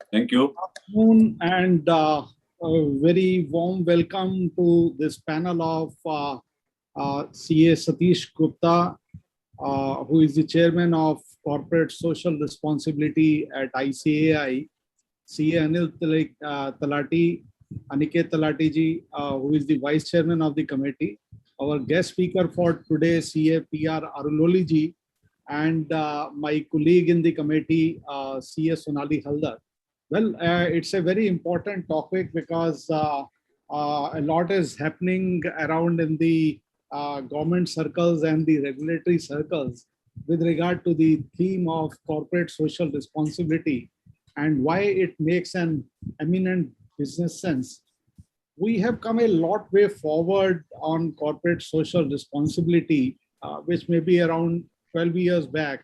Thank you. Afternoon and a very warm welcome to this panel of CA Satish Gupta, who is the chairman of Corporate Social Responsibility at ICAI, CA Anil Talati, Aniket Talati ji, who is the vice chairman of the committee. Our guest speaker for today, CA PR Aruloli ji, and my colleague in the committee, CA Sonali Haldar. Well, it's a very important topic because a lot is happening around in the government circles and the regulatory circles with regard to the theme of corporate social responsibility and why it makes an eminent business sense. We have come a lot way forward on corporate social responsibility, which may be around 12 years back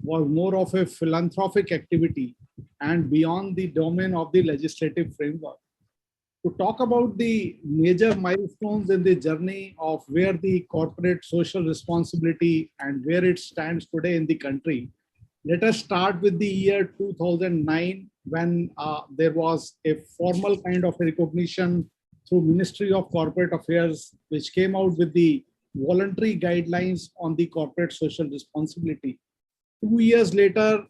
was more of a philanthropic activity and beyond the domain of the legislative framework. To talk about the major milestones in the journey of where the corporate social responsibility and where it stands today in the country, let us start with the year 2009 when there was a formal kind of recognition through Ministry of Corporate Affairs, which came out with the voluntary guidelines on the corporate social responsibility. 2 years later,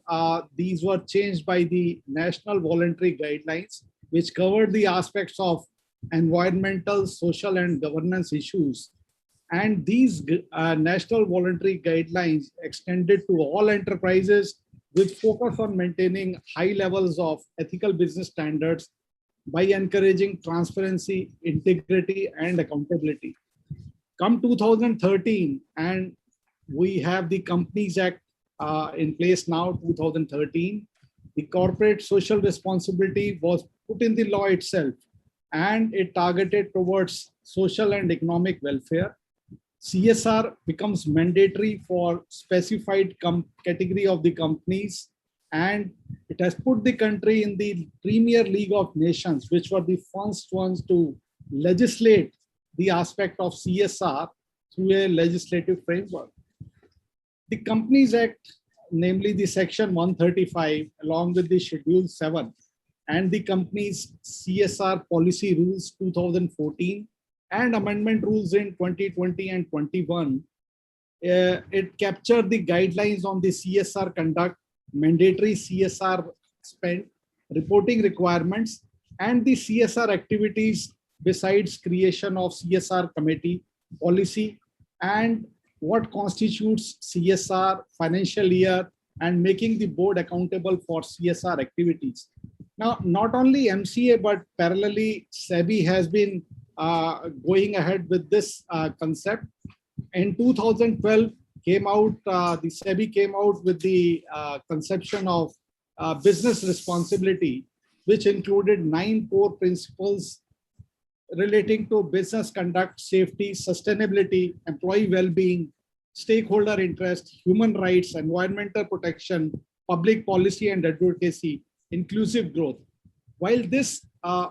these were changed by the National Voluntary Guidelines, which covered the aspects of environmental, social, and governance issues. And these National Voluntary Guidelines extended to all enterprises with focus on maintaining high levels of ethical business standards by encouraging transparency, integrity, and accountability. Come 2013, and we have the Companies Act in place now, 2013. The corporate social responsibility was put in the law itself, and it targeted towards social and economic welfare. CSR becomes mandatory for specified category of the companies, and it has put the country in the Premier League of Nations, which were the first ones to legislate the aspect of CSR through a legislative framework. The Companies Act, namely the Section 135, along with the Schedule 7 and the company's CSR policy rules 2014 and amendment rules in 2020 and 21, it captured the guidelines on the CSR conduct, mandatory CSR spend, reporting requirements, and the CSR activities besides creation of CSR committee, policy, and what constitutes CSR financial year and making the board accountable for CSR activities. Now, not only MCA, but parallelly SEBI has been going ahead with this concept. In 2012, the SEBI came out with the conception of business responsibility, which included 9 core principles relating to business conduct, safety, sustainability, employee well-being, stakeholder interest, human rights, environmental protection, public policy and advocacy, inclusive growth. While this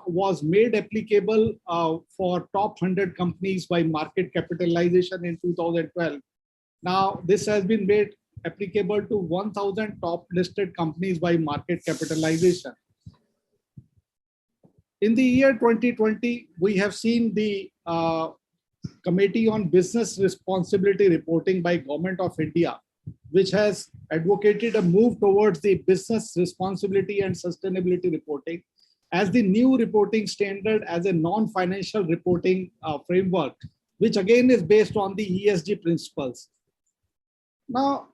was made applicable for top 100 companies by market capitalization in 2012, now this has been made applicable to 1,000 top listed companies by market capitalization. In the year 2020, we have seen the Committee on Business Responsibility Reporting by Government of India, which has advocated a move towards the business responsibility and sustainability reporting as the new reporting standard as a non-financial reporting framework, which again is based on the ESG principles. Now,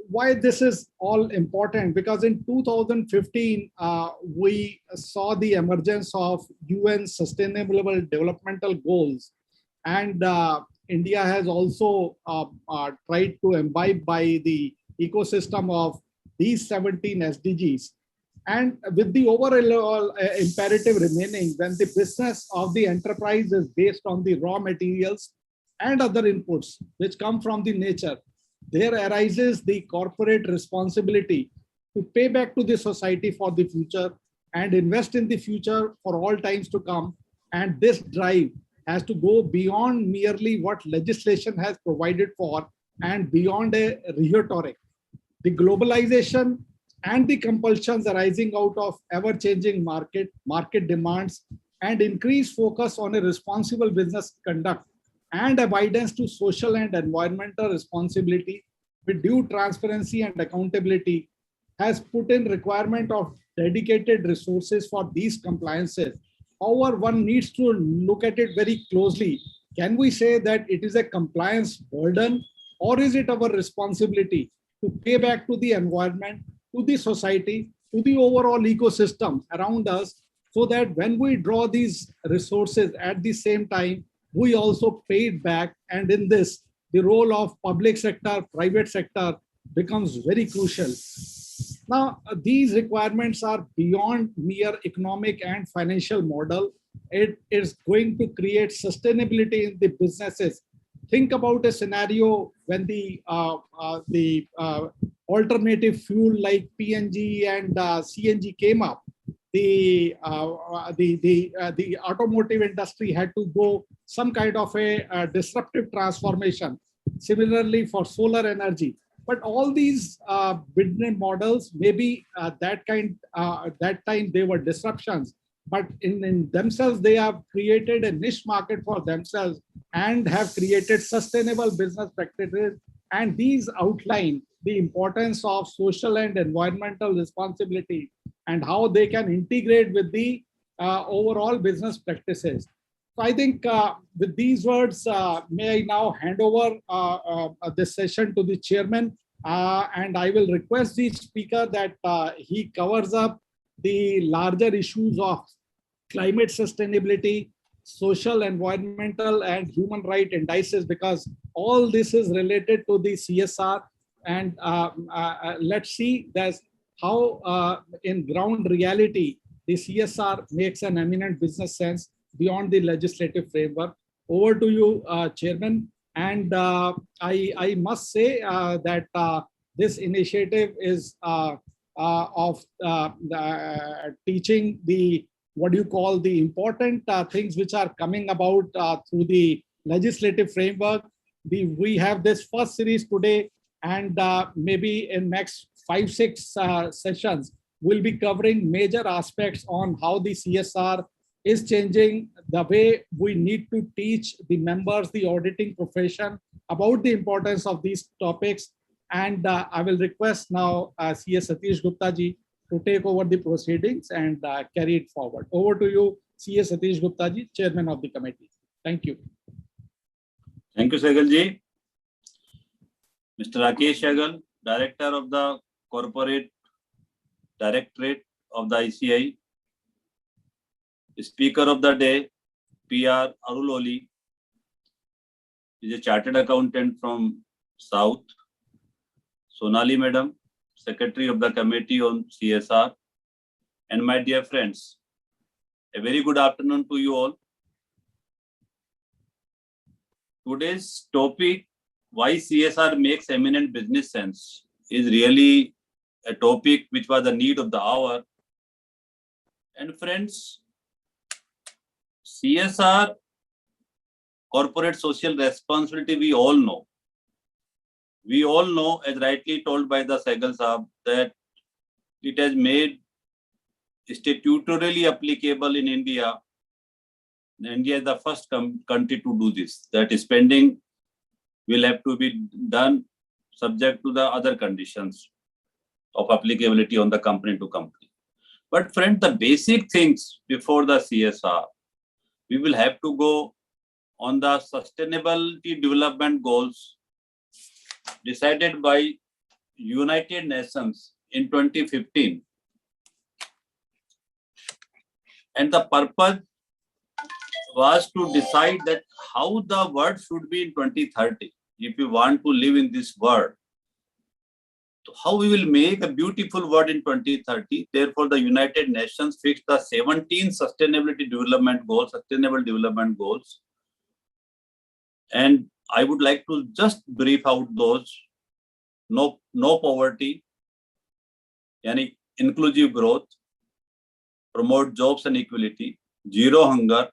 why this is all important? Because in 2015, we saw the emergence of UN Sustainable Developmental Goals, and India has also tried to imbibe by the ecosystem of these 17 SDGs. And with the overall imperative remaining, when the business of the enterprise is based on the raw materials and other inputs which come from the nature, there arises the corporate responsibility to pay back to the society for the future and invest in the future for all times to come. And this drive has to go beyond merely what legislation has provided for and beyond a rhetoric. The globalization and the compulsions arising out of ever-changing market demands, and increased focus on a responsible business conduct and abidance to social and environmental responsibility with due transparency and accountability has put in requirement of dedicated resources for these compliances. However, one needs to look at it very closely. Can we say that it is a compliance burden, or is it our responsibility to pay back to the environment, to the society, to the overall ecosystem around us, so that when we draw these resources at the same time, we also pay it back. And in this, the role of public sector, private sector becomes very crucial. Now, these requirements are beyond mere economic and financial model. It is going to create sustainability in the businesses. Think about a scenario when the alternative fuel like PNG and CNG came up. The automotive industry had to go some kind of a disruptive transformation. Similarly, for solar energy. But all these business models, maybe that time they were disruptions, but in themselves, they have created a niche market for themselves and have created sustainable business practices. And these outline the importance of social and environmental responsibility and how they can integrate with the overall business practices. So I think with these words, may I now hand over this session to the chairman, and I will request the speaker that he covers up the larger issues of climate sustainability, social, environmental, and human right indices, because all this is related to the CSR. And let's see that's how in ground reality, the CSR makes an eminent business sense beyond the legislative framework. Over to you, Chairman. And I must say that this initiative is of teaching the, what you call, the important things which are coming about through the legislative framework. We have this first series today, and maybe in next 5-6 sessions, we'll be covering major aspects on how the CSR is changing the way we need to teach the members, the auditing profession, about the importance of these topics. And I will request now CS Satish Gupta ji to take over the proceedings and carry it forward. Over to you, CS Satish Gupta ji, Chairman of the committee. Thank you. Thank you, Sehgal ji. Mr. Rakesh Sehgal, Director of the Corporate Directorate of the ICAI. Speaker of the day, PR Aruloli, is a chartered accountant from South. Sonali Madam, Secretary of the Committee on CSR. And my dear friends, a very good afternoon to you all. Today's topic, why CSR makes eminent business sense, is really a topic which was the need of the hour. And friends, CSR, corporate social responsibility, we all know. We all know, as rightly told by the Sehgal Saab, that it has made statutorily applicable in India. India is the first country to do this. That spending will have to be done subject to the other conditions of applicability on the company to company. But friend, the basic things before the CSR, we will have to go on the sustainability development goals decided by United Nations in 2015. And the purpose was to decide that how the world should be in 2030. If we want to live in this world, so how we will make a beautiful world in 2030. Therefore, the United Nations fixed the 17 sustainability development goals, sustainable development goals. And I would like to just brief out those. No poverty, yani inclusive growth, promote jobs and equality, zero hunger,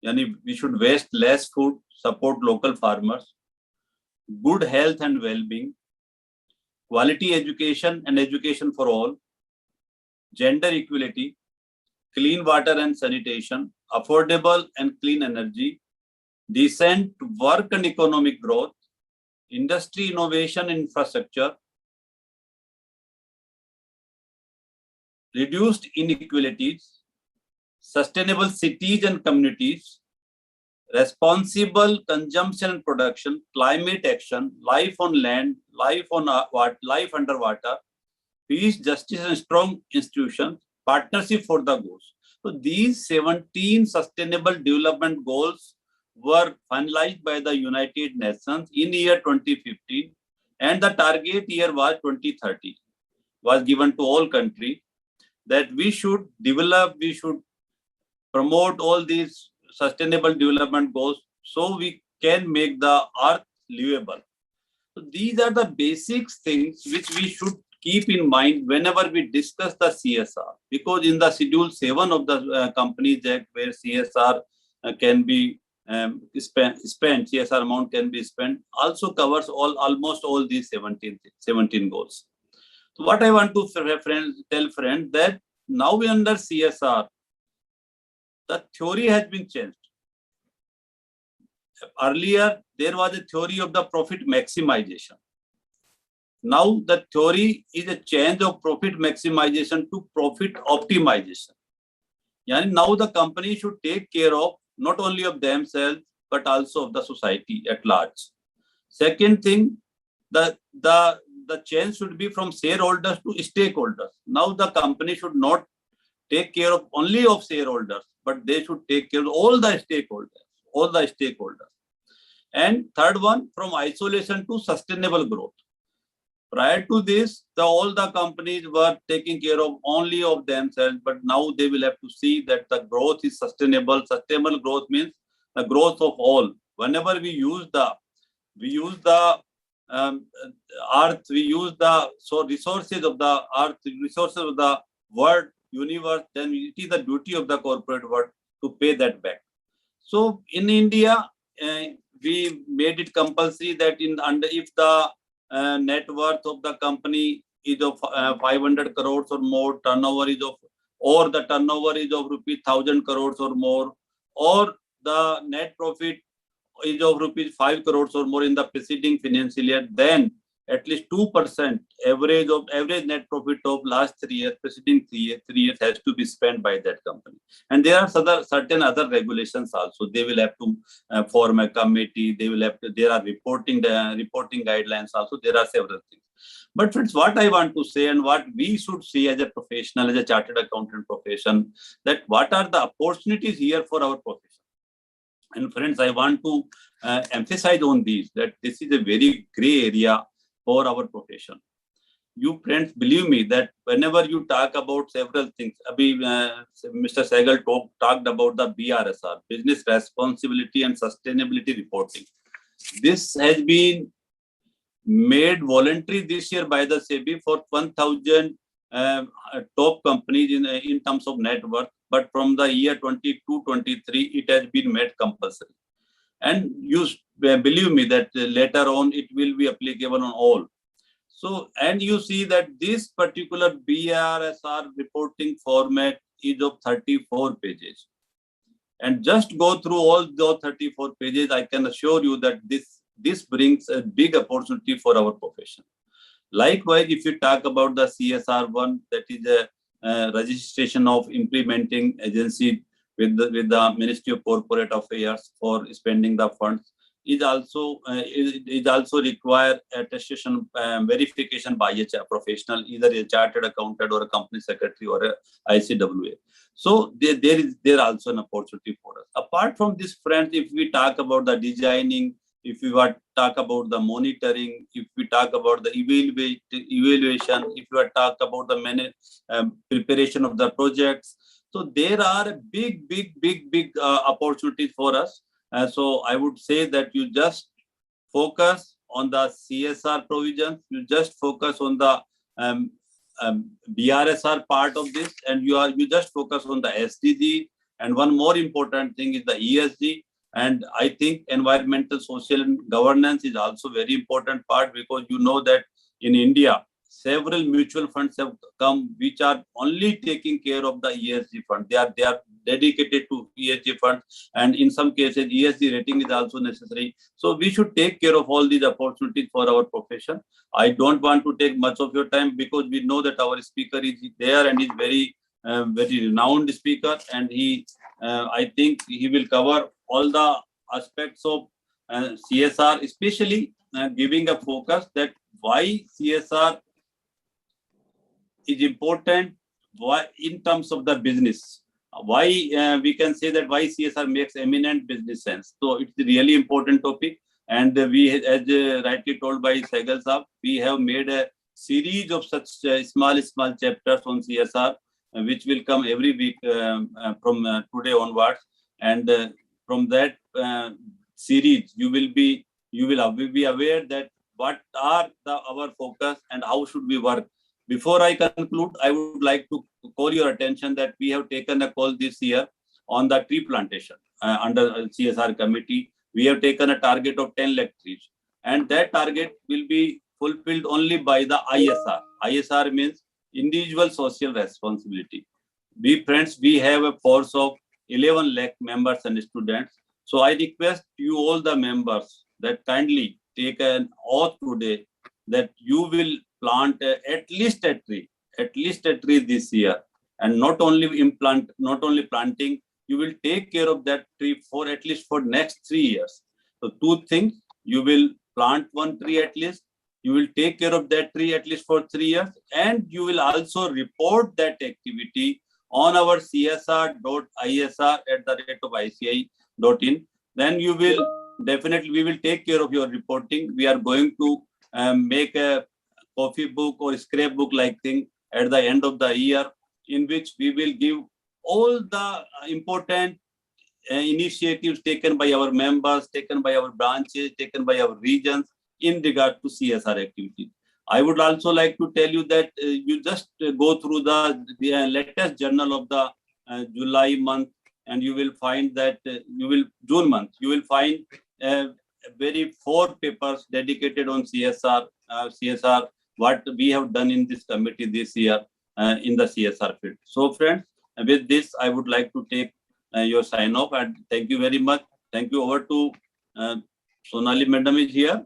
yani we should waste less food, support local farmers, good health and well-being, quality education and education for all, gender equality, clean water and sanitation, affordable and clean energy, decent work and economic growth, industry innovation and infrastructure, reduced inequalities, sustainable cities and communities, responsible consumption and production, climate action, life on land, life underwater, peace, justice, and strong institutions, partnership for the goals. So these 17 sustainable development goals were finalized by the United Nations in year 2015, and the target year was 2030, was given to all countries that we should develop, we should promote all these sustainable development goals so we can make the earth livable. So these are the basic things which we should keep in mind whenever we discuss the CSR, because in the Schedule 7 of the Companies Act, where CSR can be spent, CSR amount can be spent, also covers almost all these 17 goals. So what I want to tell friends that now we under CSR, the theory has been changed. Earlier, there was a theory of the profit maximization. Now, the theory is a change of profit maximization to profit optimization. Yani now the company should take care of not only of themselves, but also of the society at large. Second thing, the change should be from shareholders to stakeholders. Now the company should not take care of only of shareholders, but they should take care of all the stakeholders. And third one, from isolation to sustainable growth. Prior to this, all the companies were taking care of only of themselves, but now they will have to see that the growth is sustainable. Sustainable growth means the growth of all. Whenever we use the earth, we use the resources of the earth, resources of the world, universe, then it is the duty of the corporate world to pay that back. So in India, we made it compulsory that if the net worth of the company is of 500 crores or more, turnover is of, or the turnover is of rupees 1,000 crores or more, or the net profit is of rupees 5 crores or more in the preceding financial year, then at least 2% average net profit of last 3 years, preceding 3 years has to be spent by that company. And there are certain other regulations also. They will have to form a committee. There are reporting guidelines also. There are several things. But friends, what I want to say and what we should see as a professional, as a chartered accountant profession, that what are the opportunities here for our profession? And friends, I want to emphasize on these, that this is a very gray area for our profession. You friends, believe me that whenever you talk about several things, Mr. Sehgal talked about the BRSR, Business Responsibility and Sustainability Reporting. This has been made voluntary this year by the SEBI for 1,000 top companies in terms of net worth. But from the year 22-23, it has been made compulsory. And you believe me that later on it will be applicable on all. So, and you see that this particular BRSR reporting format is of 34 pages. And just go through all those 34 pages, I can assure you that this brings a big opportunity for our profession. Likewise, if you talk about the CSR one, that is a registration of implementing agency with the Ministry of Corporate Affairs for spending the funds, is also require attestation verification by a professional, either a chartered accountant or a company secretary or a ICAI. So there also an opportunity for us. Apart from this, friends, if we talk about the designing, if we talk about the monitoring, if we talk about the evaluation, if we talk about the preparation of the projects, so there are big opportunities for us. So I would say that you just focus on the CSR provisions, you just focus on the BRSR part of this, and you just focus on the SDG. And one more important thing is the ESG. And I think environmental, social, and governance is also very important part, because you know that in India, several mutual funds have come which are only taking care of the ESG fund. They are dedicated to ESG funds, and in some cases ESG rating is also necessary. So we should take care of all these opportunities for our profession. I don't want to take much of your time because we know that our speaker is there and is very renowned speaker, and I think he will cover all the aspects of CSR, especially giving a focus that why CSR is important, why in terms of the business, why we can say that why CSR makes eminent business sense. So it's a really important topic, and we, as rightly told by Sehgal Saab, we have made a series of such small chapters on CSR, which will come every week from today onwards, and from that series you will be aware that what are our focus and how should we work. Before I conclude, I would like to call your attention that we have taken a call this year on the tree plantation under CSR committee. We have taken a target of 10 lakh trees, and that target will be fulfilled only by the ISR. ISR means individual social responsibility. We friends, we have a force of 11 lakh members and students. So I request you all the members that kindly take an oath today that you will plant at least a tree this year, and not only planting, you will take care of that tree for at least for next 3 years. So 2 things: you will plant 1 tree at least, you will take care of that tree at least for 3 years, and you will also report that activity on our csr.isr@ICAI.in. Then you will definitely, we will take care of your reporting. We are going to make a coffee book or scrapbook like thing at the end of the year, in which we will give all the important initiatives taken by our members, taken by our branches, taken by our regions in regard to CSR activities. I would also like to tell you that you just go through the latest journal of the July month, and you will find that June month, you will find very 4 papers dedicated on CSR, what we have done in this committee this year in the CSR field. So friends, with this, I would like to take your sign off, and thank you very much. Thank you. Over to Sonali Madam is here,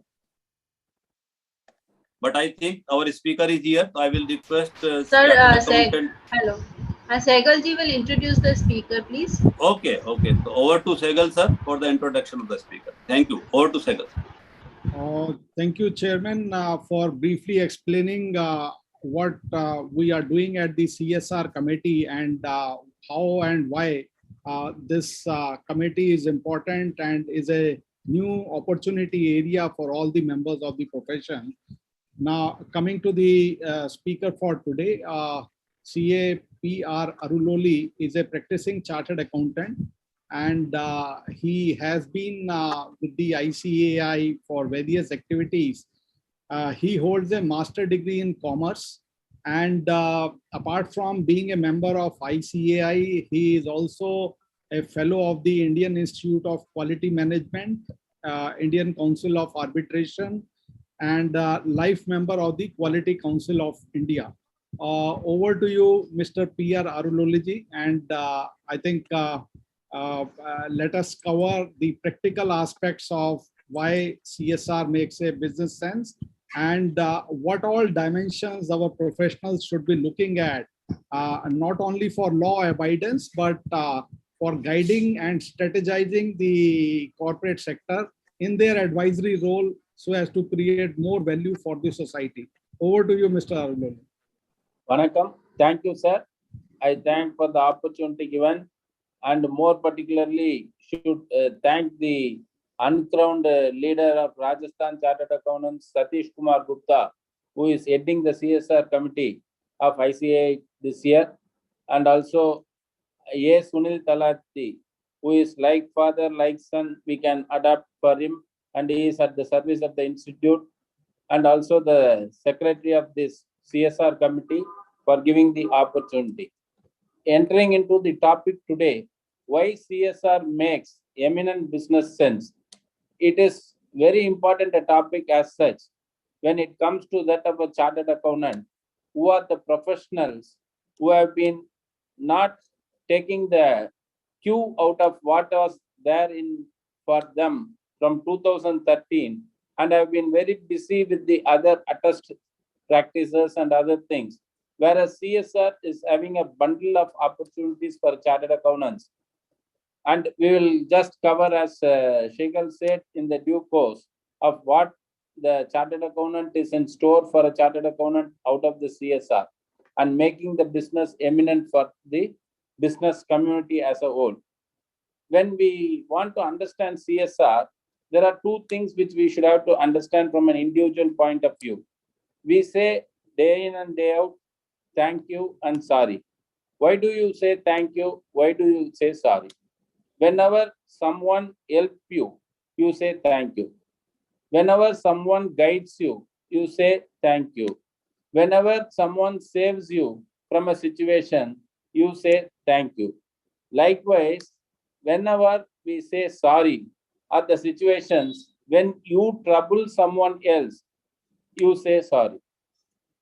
but I think our speaker is here. So I will request Sir, hello. Sehgal ji will introduce the speaker, please. Okay. So over to Sehgal sir for the introduction of the speaker. Thank you. Over to Sehgal. Thank you, Chairman, for briefly explaining what we are doing at the CSR committee, and how and why this committee is important and is a new opportunity area for all the members of the profession. Now, coming to the speaker for today, CA PR Aruloli is a practicing chartered accountant, and he has been with the ICAI for various activities. He holds a master degree in commerce, and apart from being a member of ICAI, he is also a fellow of the Indian Institute of Quality Management, Indian Council of Arbitration, and life member of the Quality Council of India. Over to you, Mr. PR Aruloli, and I think let us cover the practical aspects of why CSR makes a business sense, and what all dimensions our professionals should be looking at, not only for law abidance, but for guiding and strategizing the corporate sector in their advisory role so as to create more value for the society. Over to you, Mr. Aruloli. Vanakkam. Thank you, sir. I thank for the opportunity given, and more particularly should thank the uncrowned leader of Rajasthan Chartered Accountants, Satish Kumar Gupta, who is heading the CSR committee of ICAI this year, and also A. Sunil Talati, who is like father, like son, we can adapt for him, and he is at the service of the institute, and also the secretary of this CSR committee for giving the opportunity. Entering into the topic today, why CSR makes eminent business sense. It is very important a topic as such. when it comes to that of a chartered accountant, who are the professionals who have been not taking the cue out of what was there in for them from 2013, and have been very busy with the other attest practices and other things. Whereas CSR is having a bundle of opportunities for chartered accountants. And we will just cover, as Shekhar said, in the due course of what the chartered accountant is in store for a chartered accountant out of the CSR, and making the business eminent for the business community as a whole. When we want to understand CSR, there are two things which we should have to understand from an individual point of view. We say day in and day out, thank you and sorry. Why do you say thank you? Why do you say sorry? Whenever someone helps you, you say thank you. Whenever someone guides you, you say thank you. Whenever someone saves you from a situation, you say thank you. Likewise, whenever we say sorry at the situations when you trouble someone else, you say sorry.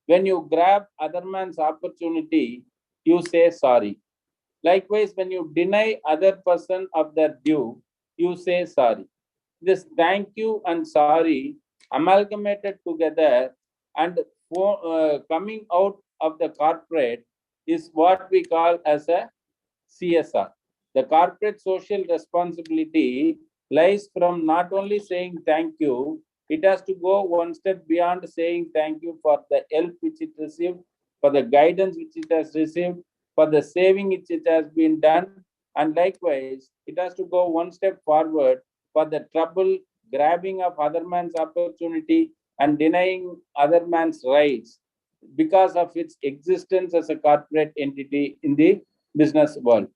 When you grab other man's opportunity, you say sorry. Likewise, when you deny other person of their due, you say sorry. This thank you and sorry amalgamated together and coming out of the corporate is what we call as a CSR. The corporate social responsibility lies from not only saying thank you, it has to go one step beyond saying thank you for the help which it received, for the guidance which it has received, for the saving which it has been done, and likewise, it has to go one step forward for the trouble grabbing of other man's opportunity and denying other man's rights because of its existence as a corporate entity in the business world.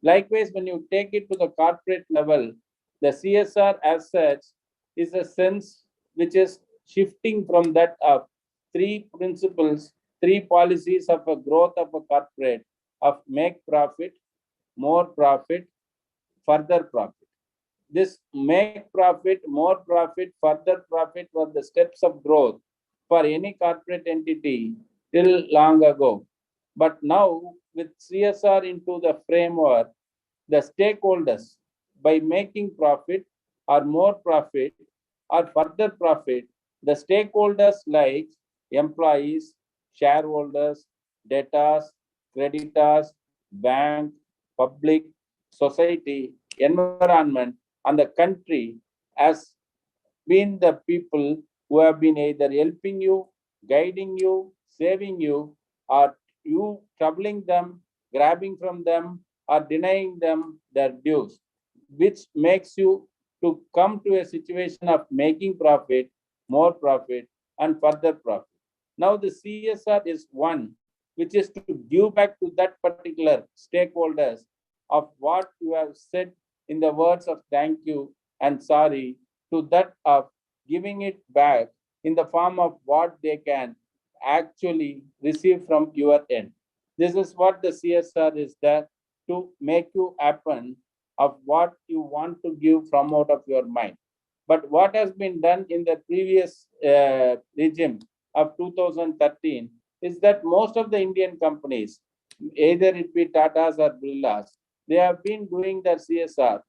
Likewise, when you take it to the corporate level, the CSR as such is a sense which is shifting from that of three principles, three policies of a growth of a corporate of make profit, more profit, further profit. This make profit, more profit, further profit were the steps of growth for any corporate entity till long ago. But now with CSR into the framework, the stakeholders, by making profit or more profit or further profit, the stakeholders like employees, shareholders, debtors, creditors, bank, public, society, environment, and the country has been the people who have been either helping you, guiding you, saving you, or you troubling them, grabbing from them, or denying them their dues, which makes you to come to a situation of making profit, more profit, and further profit. Now the CSR is one which is to give back to that particular stakeholders of what you have said in the words of thank you and sorry, to that of giving it back in the form of what they can actually receive from your end. This is what the CSR is there to make you happen of what you want to give from out of your mind. But what has been done in the previous regime of 2013 is that most of the Indian companies, either it be Tatas or Birlas, they have been doing their CSR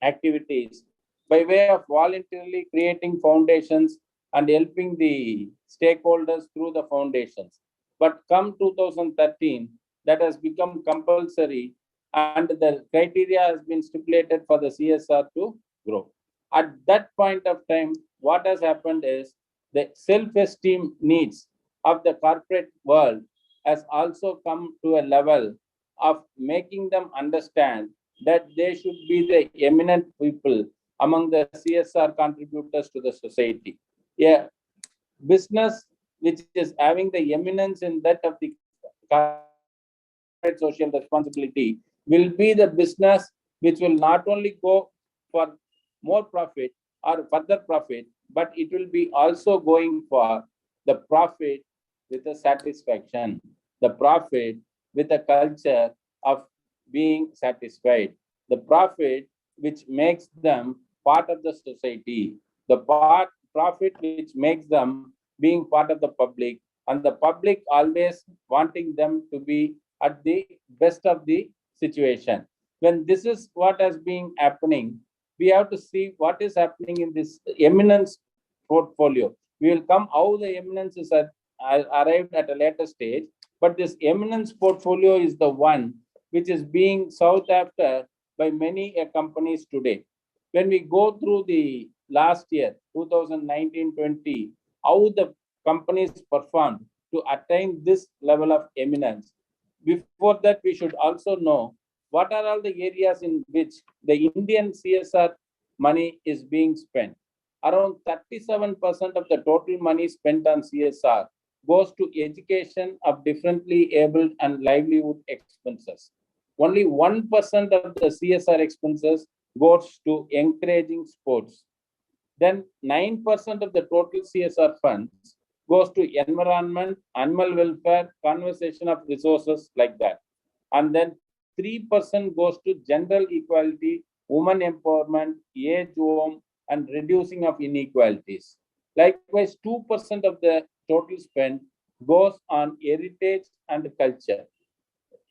activities by way of voluntarily creating foundations and helping the stakeholders through the foundations. But come 2013, that has become compulsory and the criteria has been stipulated for the CSR to grow. At that point of time, what has happened is the self-esteem needs of the corporate world has also come to a level of making them understand that they should be the eminent people among the CSR contributors to the society. Yeah, business which is having the eminence in that of the corporate social responsibility will be the business which will not only go for more profit or further profit, but it will be also going for the profit with a satisfaction, the profit with a culture of being satisfied, the profit which makes them part of the society, the profit which makes them being part of the public, and the public always wanting them to be at the best of the situation. When this is what has been happening, we have to see what is happening in this eminence portfolio. We will come how the eminence is arrived at a later stage, but this eminence portfolio is the one which is being sought after by many companies today. When we go through the last year, 2019-20, how the companies performed to attain this level of eminence. Before that, we should also know what are all the areas in which the Indian CSR money is being spent. Around 37% of the total money spent on CSR goes to education of differently abled and livelihood expenses. Only 1% of the CSR expenses goes to encouraging sports. Then 9% of the total CSR funds goes to environment, animal welfare, conservation of resources like that. And then 3% goes to general equality, women empowerment, age home, and reducing of inequalities. Likewise, 2% of the total spend goes on heritage and culture.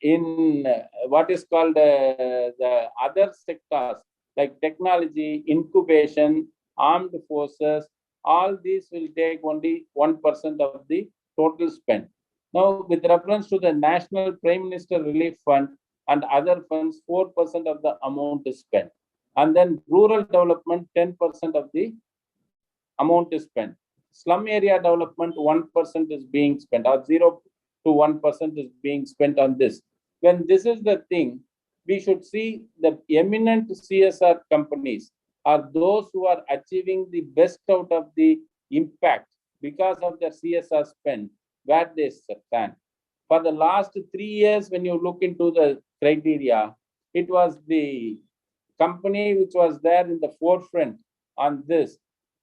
In what is called the other sectors like technology, incubation, armed forces, all these will take only 1% of the total spend. Now, with reference to the National Prime Minister Relief Fund and other funds, 4% of the amount is spent. And then rural development, 10% of the amount is spent. Slum area development, 1% is being spent, or 0 to 1% is being spent on this. When this is the thing, we should see the eminent CSR companies are those who are achieving the best out of the impact because of their CSR spend, where they stand. For the last 3 years, when you look into the criteria, it was the company which was there in the forefront on this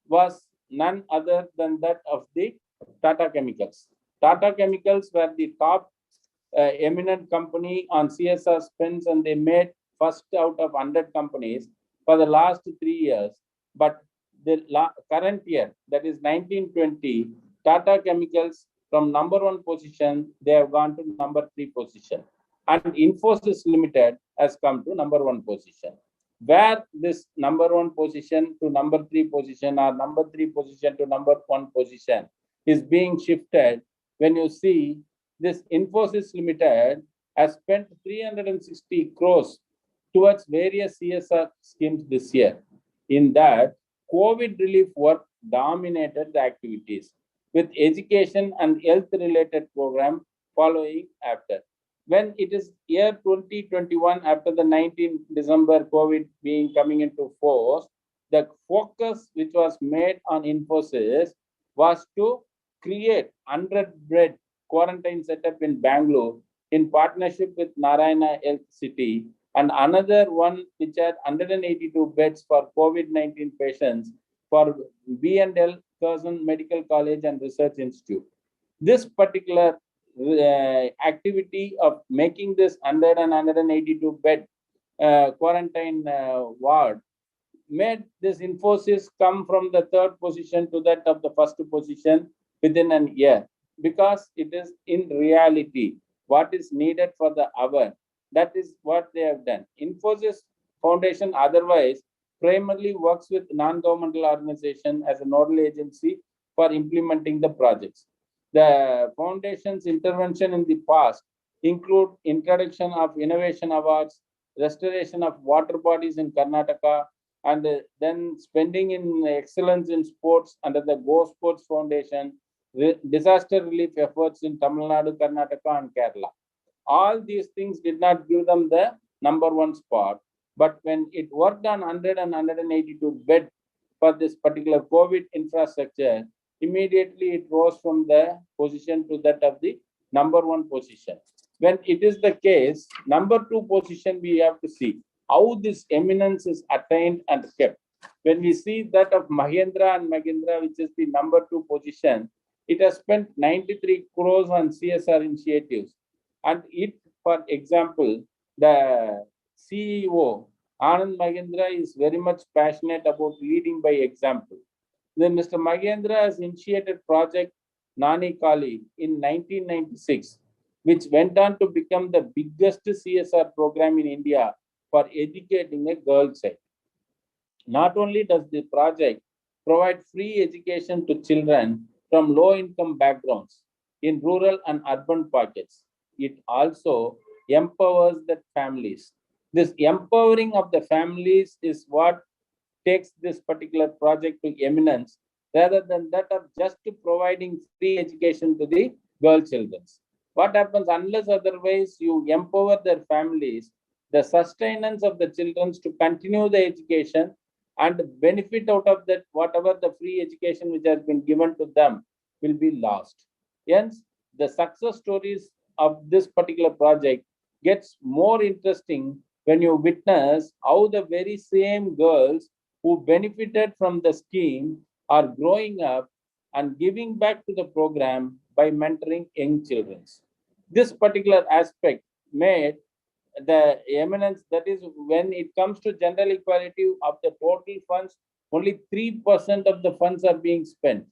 was none other than that of the Tata Chemicals. Tata Chemicals were the top eminent company on CSR spends, and they made first out of 100 companies for the last 3 years. But the current year, that is 1920, Tata Chemicals from number 1 position, they have gone to number 3 position. And Infosys Limited has come to number 1 position. Where this number 1 position to number 3 position, or number 3 position to number 1 position is being shifted, when you see this Infosys Limited has spent 360 crores towards various CSR schemes this year. In that, COVID relief work dominated the activities, with education and health related program following after. When it is year 2021, after the 19th December COVID being coming into force, the focus which was made on Infosys was to create 100-bed quarantine setup in Bangalore in partnership with Narayana Health City, and another one which had 182 beds for COVID-19 patients for B&L Curzon Medical College and Research Institute. This particular activity of making this 100 and 182 bed quarantine ward made this Infosys come from the 3rd position to that of the 1st position within an year, because it is in reality what is needed for the hour. That is what they have done. Infosys Foundation otherwise primarily works with non-governmental organization as a nodal agency for implementing the projects. The foundation's intervention in the past include introduction of innovation awards, restoration of water bodies in Karnataka, and then spending in excellence in sports under the Go Sports Foundation, disaster relief efforts in Tamil Nadu, Karnataka, and Kerala. All these things did not give them the number 1 spot, but when it worked on 100 and 182 bed for this particular COVID infrastructure, immediately it rose from the position to that of the number 1 position. When it is the case, number 2 position, we have to see how this eminence is attained and kept. When we see that of Mahindra and Mahindra, which is the number 2 position, it has spent 93 crores on CSR initiatives. And it, for example, the CEO, Anand Mahindra, is very much passionate about leading by example. Then Mr. Mahindra has initiated project Nani Kali in 1996, which went on to become the biggest CSR program in India for educating a girl child. Not only does the project provide free education to children from low-income backgrounds in rural and urban pockets, it also empowers the families. This empowering of the families is what takes this particular project to eminence, rather than that of just providing free education to the girl children. What happens unless otherwise you empower their families, the sustenance of the children to continue the education and benefit out of that, whatever the free education which has been given to them will be lost. Hence, the success stories of this particular project gets more interesting when you witness how the very same girls who benefited from the scheme are growing up and giving back to the program by mentoring young children. This particular aspect made the eminence, that is, when it comes to general equality of the total funds, only 3% of the funds are being spent.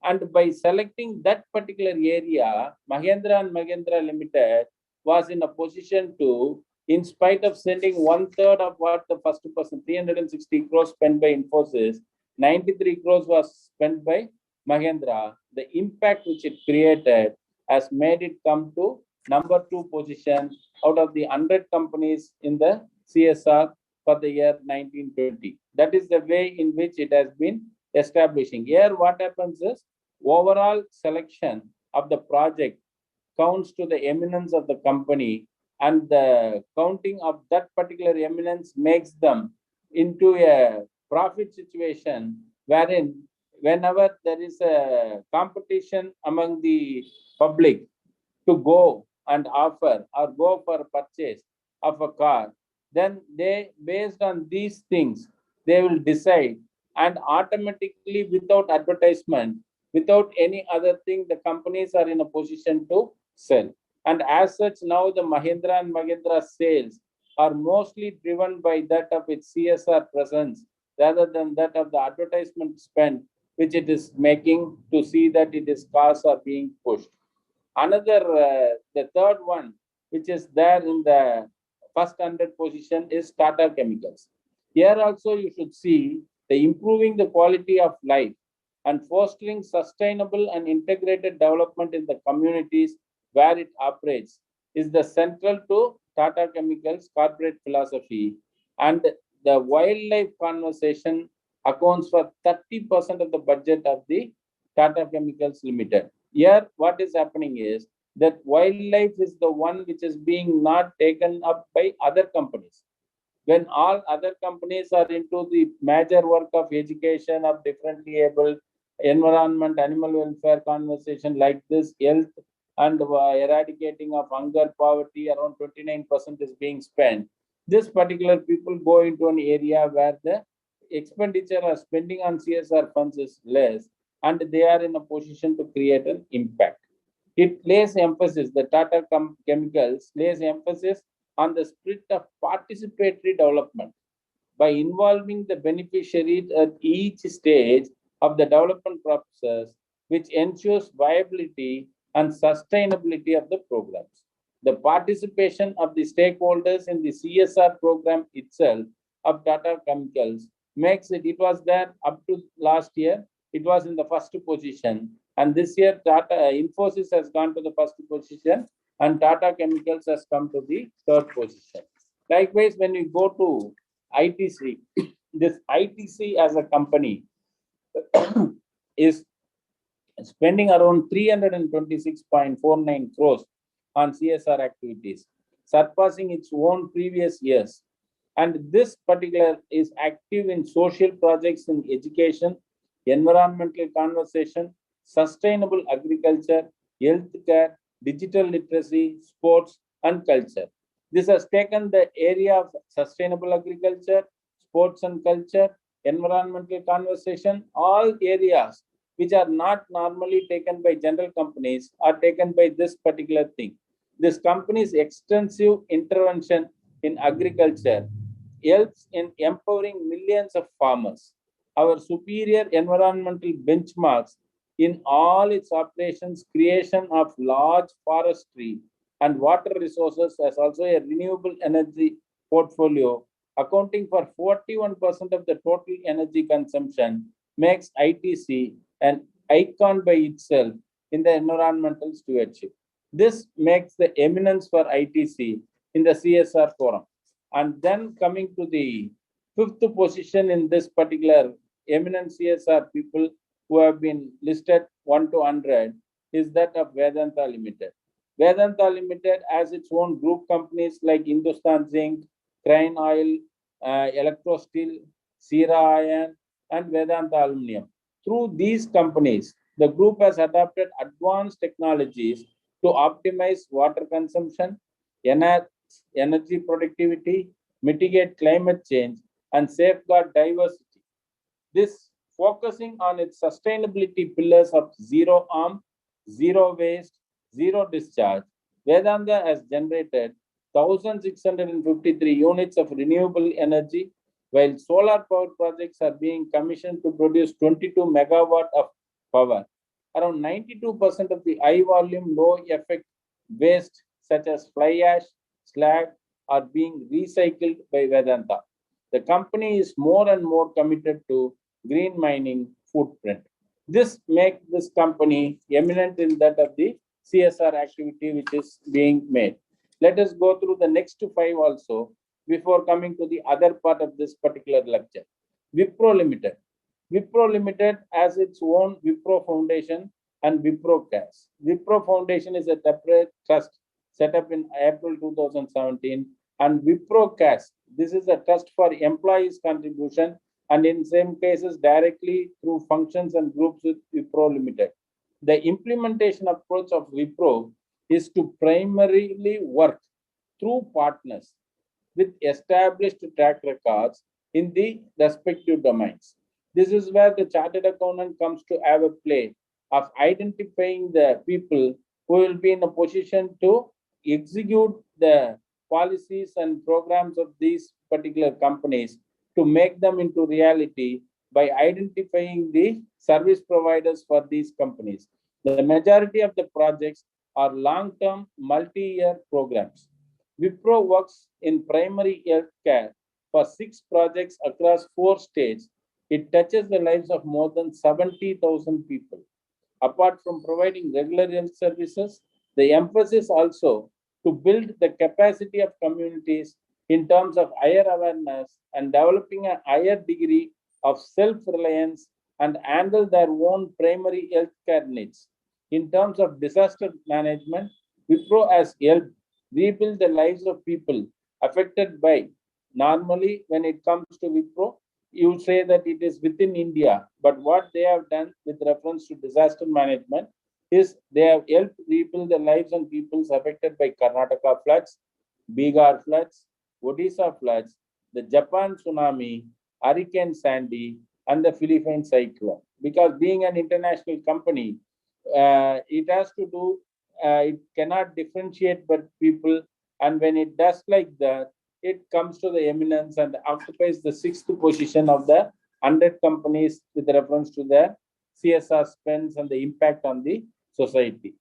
And by selecting that particular area, Mahendra and Mahendra Limited was in a position to, in spite of sending 1/3 of what the first person, 360 crores spent by Infosys, 93 crores was spent by Mahendra. The impact which it created has made it come to #2 position out of the 100 companies in the CSR for the year 1920. That is the way in which it has been establishing. Here, what happens is overall selection of the project counts to the eminence of the company, and the counting of that particular eminence makes them into a profit situation wherein whenever there is a competition among the public to go and offer or go for purchase of a car, then they, based on these things, they will decide, and automatically without advertisement, without any other thing, the companies are in a position to sell. And as such, now the Mahindra and Mahindra sales are mostly driven by that of its CSR presence rather than that of the advertisement spend which it is making to see that its cars are being pushed. Another, the third one, which is there in the first 100 position, is Tata Chemicals. Here also you should see the improving the quality of life and fostering sustainable and integrated development in the communities where it operates is the central to Tata Chemicals corporate philosophy. And the wildlife conservation accounts for 30% of the budget of the Tata Chemicals Limited. Here, what is happening is that wildlife is the one which is being not taken up by other companies. When all other companies are into the major work of education of differently able, environment, animal welfare conversation like this, health and eradicating of hunger, poverty, around 29% is being spent. This particular people go into an area where the expenditure or spending on CSR funds is less, and they are in a position to create an impact. It lays emphasis, the Tata Chemicals lays emphasis on the spirit of participatory development by involving the beneficiaries at each stage of the development process, which ensures viability and sustainability of the programs. The participation of the stakeholders in the CSR program itself of Tata Chemicals makes it, it was there up to last year, it was in the first position. And this year, Tata Infosys has gone to the first position and Tata Chemicals has come to the third position. Likewise, when we go to ITC, this ITC as a company is spending around 326.49 crores on CSR activities, surpassing its own previous years. And this particular is active in social projects in education, environmental conservation, sustainable agriculture, healthcare, digital literacy, sports, and culture. This has taken the area of sustainable agriculture, sports and culture, environmental conservation, all areas which are not normally taken by general companies are taken by this particular thing. This company's extensive intervention in agriculture helps in empowering millions of farmers. Our superior environmental benchmarks in all its operations, creation of large forestry and water resources as also a renewable energy portfolio, accounting for 41% of the total energy consumption, makes ITC an icon by itself in the environmental stewardship. This makes the eminence for ITC in the CSR forum. And then coming to the fifth position in this particular eminent CSR people who have been listed 1 to 100 is that of Vedanta Limited. Vedanta Limited has its own group companies like Hindustan Zinc, Crane Oil, Electro Steel, Sierra Iron, and Vedanta Aluminium. Through these companies, the group has adopted advanced technologies to optimize water consumption, energy productivity, mitigate climate change, and safeguard diversity. This focusing on its sustainability pillars of zero harm, zero waste, zero discharge, Vedanta has generated 1,653 units of renewable energy, while solar power projects are being commissioned to produce 22 megawatt of power. Around 92% of the high volume, low effect waste such as fly ash, slag are being recycled by Vedanta. The company is more and more committed to green mining footprint. This makes this company eminent in that of the CSR activity which is being made. Let us go through the next 5 also before coming to the other part of this particular lecture. Wipro Limited. Wipro Limited has its own Wipro Foundation and Wipro Cares. Wipro Foundation is a separate trust set up in April 2017, and Wipro Cares, this is a trust for employees' contribution and in some cases directly through functions and groups with Wipro Limited. The implementation approach of Wipro is to primarily work through partners with established track records in the respective domains. This is where the chartered accountant comes to have a play of identifying the people who will be in a position to execute the policies and programs of these particular companies to make them into reality by identifying the service providers for these companies. The majority of the projects are long-term, multi-year programs. Wipro works in primary health care for 6 projects across 4 states. It touches the lives of more than 70,000 people. Apart from providing regular health services, the emphasis also to build the capacity of communities in terms of higher awareness and developing a higher degree of self-reliance and handle their own primary health care needs. In terms of disaster management, Wipro has helped rebuild the lives of people affected by. Normally, when it comes to Wipro, you say that it is within India, but what they have done with reference to disaster management is they have helped rebuild the lives and peoples affected by Karnataka floods, Bihar floods, Odisha floods, the Japan tsunami, Hurricane Sandy, and the Philippine cyclone. Because being an international company, it has to do, it cannot differentiate but people, and when it does like that, it comes to the eminence and occupies the 6th position of the 100 companies with reference to their CSR spends and the impact on the society.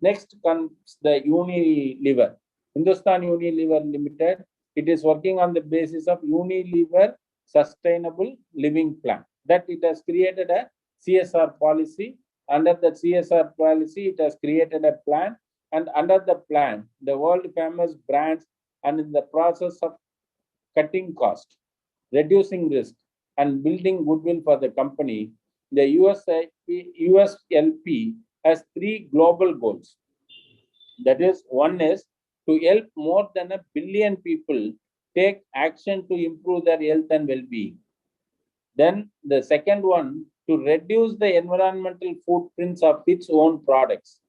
Next comes the Unilever. Hindustan Unilever Limited. It is working on the basis of Unilever Sustainable Living Plan. That it has created a CSR policy. Under the CSR policy, it has created a plan. And under the plan, the world famous brands and in the process of cutting cost, reducing risk, and building goodwill for the company, the USLP has 3 global goals. That is, one is to help more than 1 billion people take action to improve their health and well-being. Then the second one, to reduce the environmental footprints of its own products.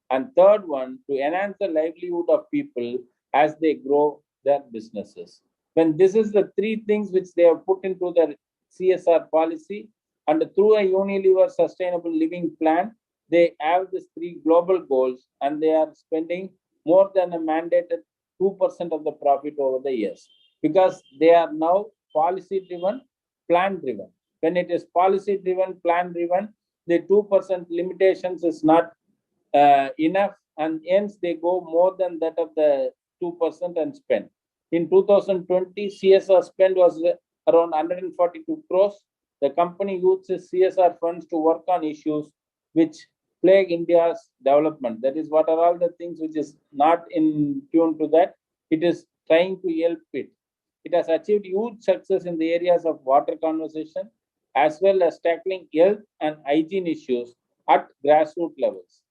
And third one, to enhance the livelihood of people as they grow their businesses. When this is the 3 things which they have put into their CSR policy, and through a Unilever Sustainable Living Plan, they have these 3 global goals, and they are spending more than a mandated 2% of the profit over the years, because they are now policy-driven, plan-driven. When it is policy-driven, plan-driven, the 2% limitations is not enough, and hence they go more than that of the 2% and spend. In 2020, CSR spend was around 142 crores. The company uses CSR funds to work on issues which plague India's development. That is, what are all the things which is not in tune to that, it is trying to help it. It has achieved huge success in the areas of water conservation as well as tackling health and hygiene issues at grassroots levels.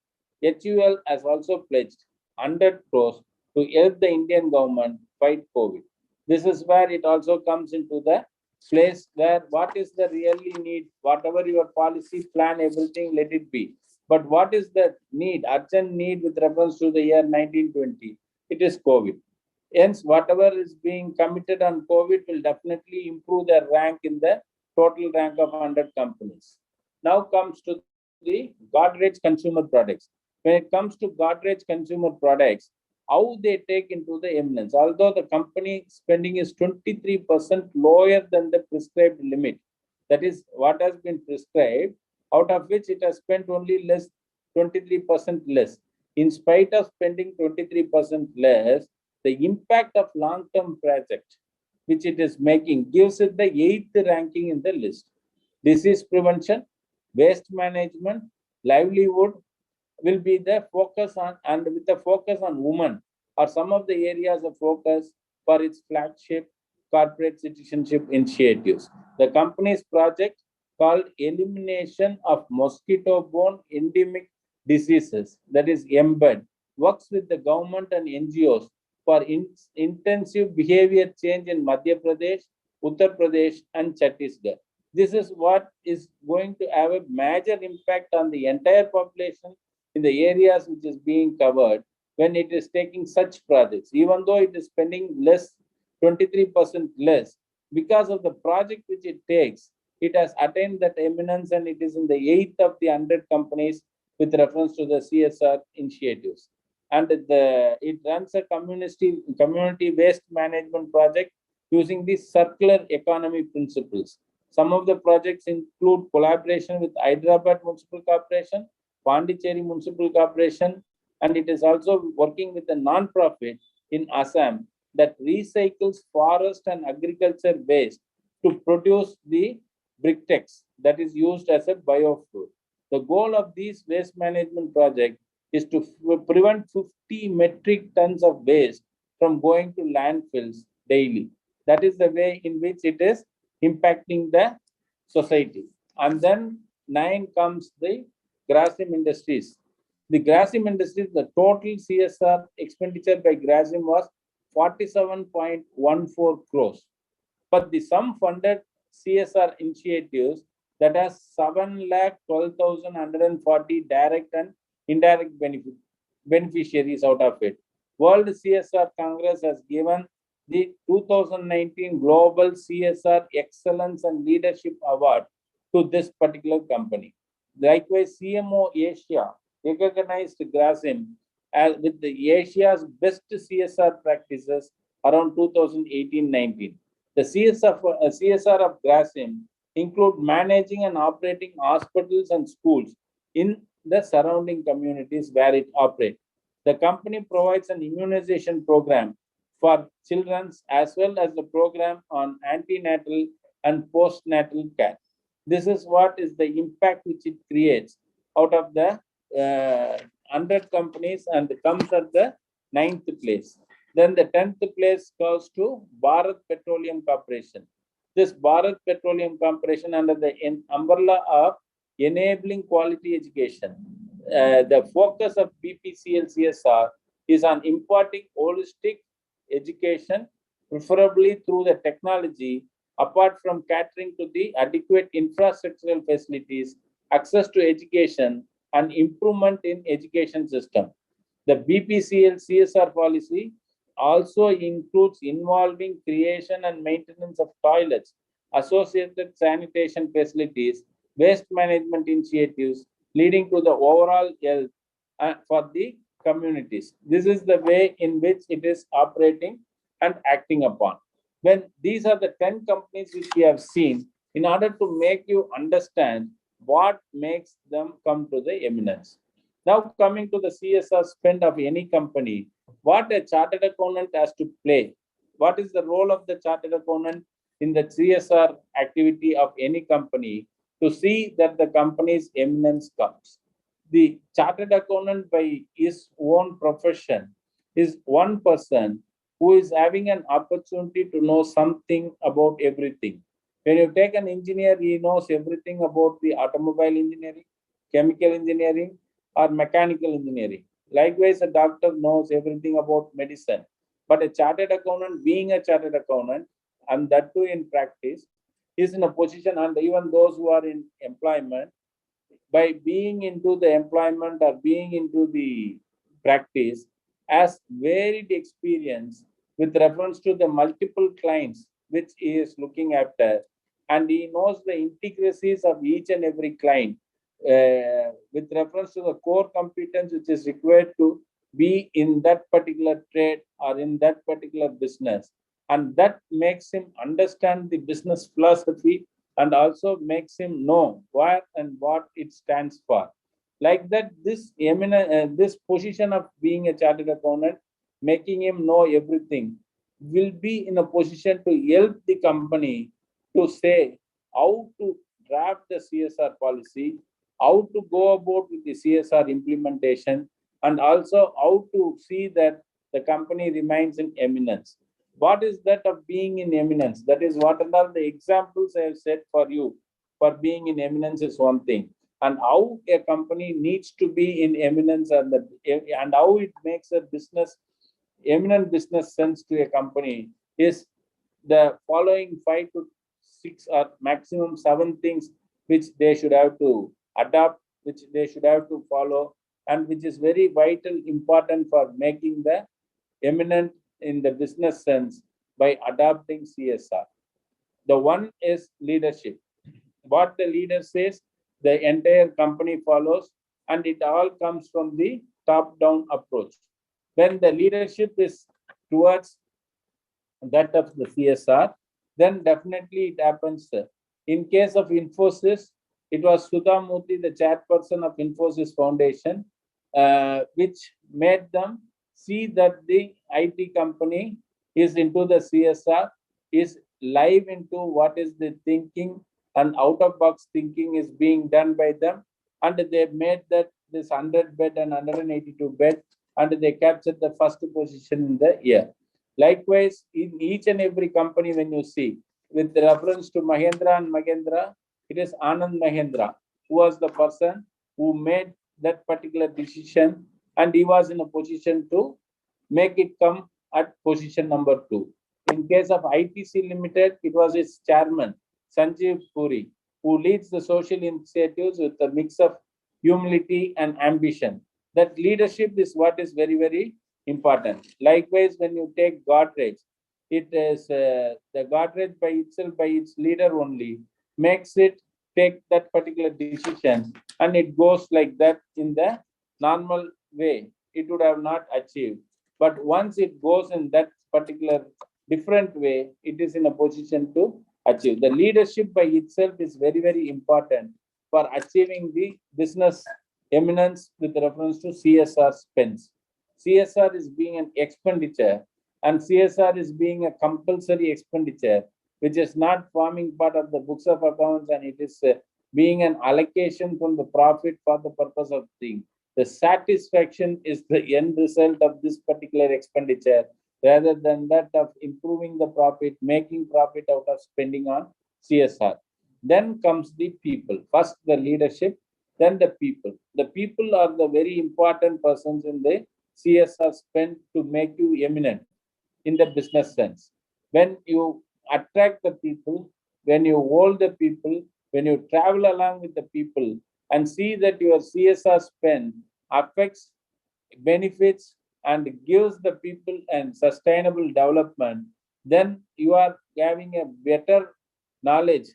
HUL has also pledged 100 crores to help the Indian government fight COVID. This is where it also comes into the place where what is the really need, whatever your policy plan, everything, let it be. But what is the need, urgent need with reference to the year 1920? It is COVID. Hence, whatever is being committed on COVID will definitely improve their rank in the total rank of 100 companies. Now comes to the Godrej consumer products. When it comes to Godrej consumer products, how they take into the eminence. Although the company spending is 23% lower than the prescribed limit, that is what has been prescribed, out of which it has spent only less, 23% less. In spite of spending 23% less, the impact of long-term project which it is making gives it the 8th ranking in the list. Disease prevention, waste management, livelihood will be the focus on, and with the focus on women are some of the areas of focus for its flagship corporate citizenship initiatives. The company's project called Elimination of Mosquito-Borne Endemic Diseases, that is EMBED, works with the government and NGOs for intensive behavior change in Madhya Pradesh, Uttar Pradesh, and Chhattisgarh. This is what is going to have a major impact on the entire population in the areas which is being covered when it is taking such projects. Even though it is spending less, 23% less, because of the project which it takes, it has attained that eminence and it is in the 8th of the 100 companies with reference to the CSR initiatives. And it runs a community waste management project using the circular economy principles. Some of the projects include collaboration with Hyderabad Municipal Corporation, Pondicherry Municipal Corporation, and it is also working with a non-profit in Assam that recycles forest and agriculture waste to produce the bricks that is used as a biofuel. The goal of these waste management project is to prevent 50 metric tons of waste from going to landfills daily. That is the way in which it is impacting the society. And then 9 comes the Grasim Industries. The Grasim Industries, the total CSR expenditure by Grasim was 47.14 crores. But the sum funded CSR initiatives that has 7,12,140 direct and indirect beneficiaries out of it. World CSR Congress has given the 2019 Global CSR Excellence and Leadership Award to this particular company. Likewise, CMO Asia recognized Grasim as with the Asia's best CSR practices around 2018-19. The CSR of Grasim include managing and operating hospitals and schools in the surrounding communities where it operates. The company provides an immunization program for children as well as the program on antenatal and postnatal care. This is what is the impact which it creates out of the 100 companies and comes at the 9th place. Then the 10th place goes to Bharat Petroleum Corporation. This Bharat Petroleum Corporation under the umbrella of enabling quality education. The focus of BPCL CSR is on imparting holistic education, preferably through the technology, apart from catering to the adequate infrastructural facilities, access to education, and improvement in education system. The BPCL CSR policy also includes involving creation and maintenance of toilets, associated sanitation facilities, waste management initiatives, leading to the overall health for the communities. This is the way in which it is operating and acting upon. When these are the 10 companies which we have seen, in order to make you understand what makes them come to the eminence. Now coming to the CSR spend of any company, what a chartered accountant has to play. What is the role of the chartered accountant in the CSR activity of any company to see that the company's eminence comes? The chartered accountant by his own profession is one person who is having an opportunity to know something about everything. When you take an engineer, he knows everything about the automobile engineering, chemical engineering, or mechanical engineering. Likewise, a doctor knows everything about medicine. But a chartered accountant, being a chartered accountant, and that too in practice, is in a position, and even those who are in employment, by being into the employment or being into the practice, has varied experience with reference to the multiple clients which he is looking after, and he knows the intricacies of each and every client with reference to the core competence which is required to be in that particular trade or in that particular business, and that makes him understand the business philosophy and also makes him know where and what it stands for. Like that, this position of being a chartered accountant, making him know everything, will be in a position to help the company to say how to draft the CSR policy, how to go about with the CSR implementation, and also how to see that the company remains in eminence. What is that of being in eminence? That is what and all the examples I have said for you. For being in eminence is one thing, and how a company needs to be in eminence, and how it makes a business eminent business sense to a company is the following 5 to 6 or maximum 7 things which they should have to adopt, which they should have to follow, and which is very vital, important for making the eminent in the business sense by adopting CSR. The one is leadership. What the leader says, the entire company follows, and it all comes from the top-down approach. When the leadership is towards that of the CSR, then definitely it happens. In case of Infosys, it was Sudha Murthy, the chairperson of Infosys Foundation, which made them see that the IT company is into the CSR, is live into what is the thinking and out-of-box thinking is being done by them, and they made that this 100 bed and 182 bed, and they captured the first position in the year. Likewise, in each and every company, when you see, with reference to Mahendra and Mahendra, it is Anand Mahendra who was the person who made that particular decision, and he was in a position to make it come at position number 2. In case of ITC Limited, it was its chairman, Sanjeev Puri, who leads the social initiatives with a mix of humility and ambition. That leadership is what is very, very important. Likewise, when you take Godrej, it is the Godrej by itself, by its leader only, makes it take that particular decision, and it goes like that in the normal way. It would have not achieved. But once it goes in that particular different way, it is in a position to achieve. The leadership by itself is very, very important for achieving the business eminence with reference to CSR spends. CSR is being an expenditure, and CSR is being a compulsory expenditure, which is not forming part of the books of accounts, and it is being an allocation from the profit for the purpose of thing. The satisfaction is the end result of this particular expenditure, rather than that of improving the profit, making profit out of spending on CSR. Then comes the people. First the leadership, then the people. The people are the very important persons in the CSR spend to make you eminent in the business sense. When you attract the people, when you hold the people, when you travel along with the people and see that your CSR spend affects, benefits, and gives the people and sustainable development, then you are having a better knowledge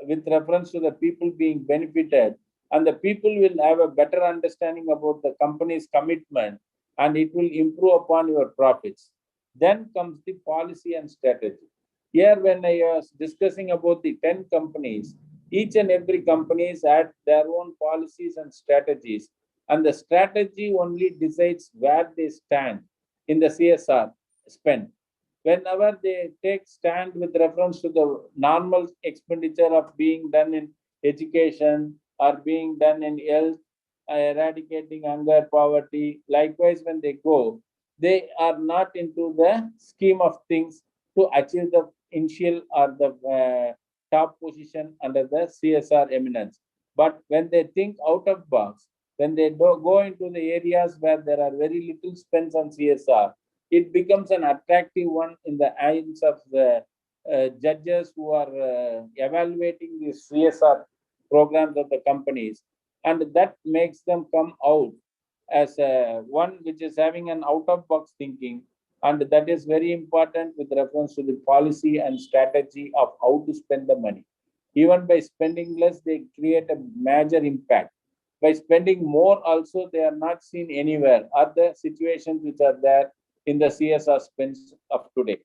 with reference to the people being benefited, and the people will have a better understanding about the company's commitment, and it will improve upon your profits. Then comes the policy and strategy. Here, when I was discussing about the 10 companies, Each and every companies had their own policies and strategies, and the strategy only decides where they stand in the CSR spend. Whenever they take stand with reference to the normal expenditure of being done in education or being done in health, eradicating hunger, poverty, likewise when they go, they are not into the scheme of things to achieve the initial or the top position under the CSR eminence. But when they think out of box, when they go into the areas where there are very little spends on CSR, it becomes an attractive one in the eyes of the judges who are evaluating the CSR programs of the companies, and that makes them come out as one which is having an out of box thinking, and that is very important with reference to the policy and strategy of how to spend the money. Even by spending less, they create a major impact. By spending more also, they are not seen anywhere. Are the situations which are there in the CSR spends of today?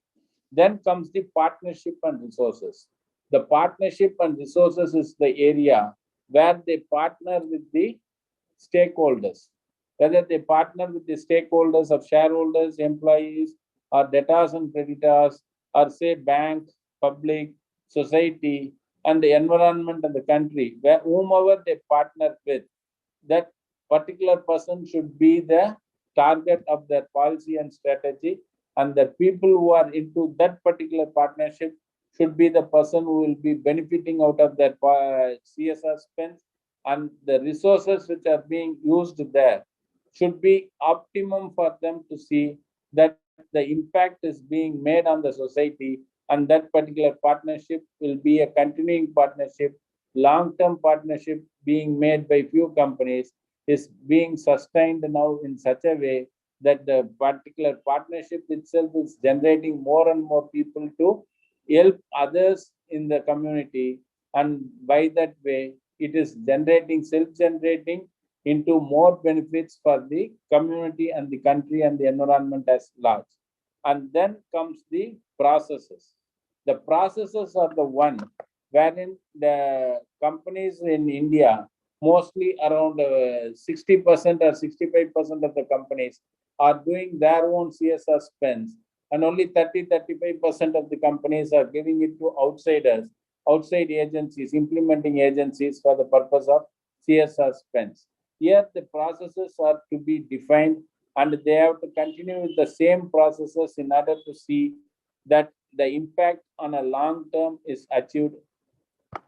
Then comes the partnership and resources. The partnership and resources is the area where they partner with the stakeholders, whether they partner with the stakeholders of shareholders, employees, or debtors and creditors, or say bank, public, society, and the environment and the country, where whomever they partner with, that particular person should be the target of their policy and strategy, and the people who are into that particular partnership should be the person who will be benefiting out of that CSR spends, and the resources which are being used there should be optimum for them to see that the impact is being made on the society, and that particular partnership will be a continuing partnership, long-term partnership being made by few companies is being sustained now in such a way that the particular partnership itself is generating more and more people to help others in the community, and by that way it is generating, self-generating into more benefits for the community and the country and the environment as large. And then comes the processes. The processes are the one wherein the companies in India, mostly around 60% or 65% of the companies are doing their own CSR spends, and only 30-35% of the companies are giving it to outsiders, outside agencies, implementing agencies for the purpose of CSR spends. Here the processes are to be defined, and they have to continue with the same processes in order to see that the impact on a long term is achieved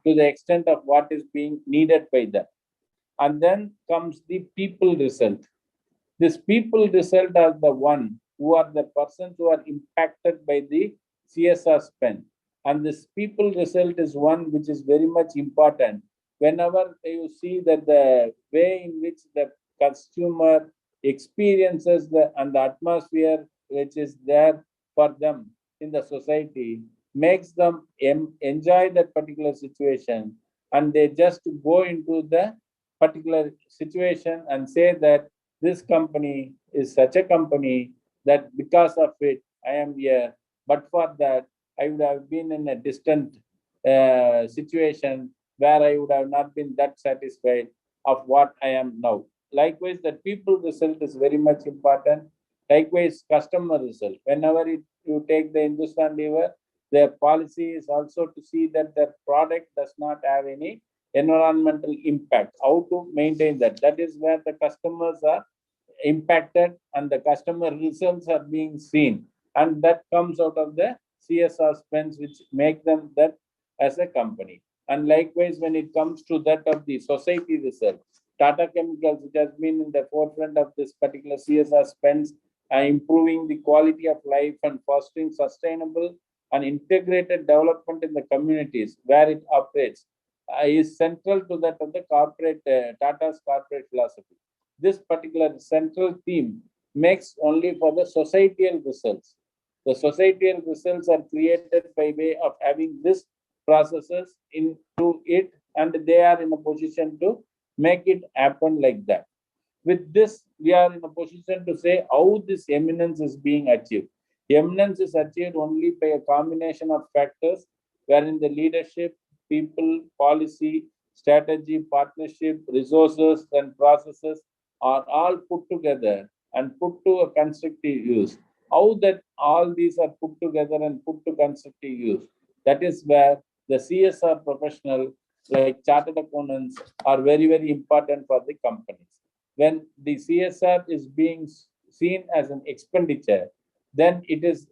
to the extent of what is being needed by them. And then comes the people result. This people result are the one who are the persons who are impacted by the CSR spend. And this people result is one which is very much important. Whenever you see that the way in which the consumer experiences and the atmosphere which is there for them in the society makes them enjoy that particular situation, and they just go into the particular situation and say that this company is such a company that because of it I am here, but for that I would have been in a distant situation where I would have not been that satisfied of what I am now. Likewise, that people result is very much important. Likewise, customer result. Whenever you take the Hindustan Lever, their policy is also to see that their product does not have any environmental impact. How to maintain that? That is where the customers are impacted and the customer results are being seen, and that comes out of the CSR spends which make them that as a company. And likewise, when it comes to that of the society result, Tata Chemicals, which has been in the forefront of this particular CSR spends, improving the quality of life and fostering sustainable and integrated development in the communities where it operates, is central to that of the corporate Tata's corporate philosophy. This particular central theme makes only for the societal results. The societal results are created by way of having this processes into it, and they are in a position to make it happen like that. With this, we are in a position to say how this eminence is being achieved. Eminence is achieved only by a combination of factors, wherein the leadership, people, policy, strategy, partnership, resources, and processes are all put together and put to a constructive use. How that all these are put together and put to constructive use, that is where the CSR professional like chartered accountants are very, very important for the companies. When the CSR is being seen as an expenditure, then it is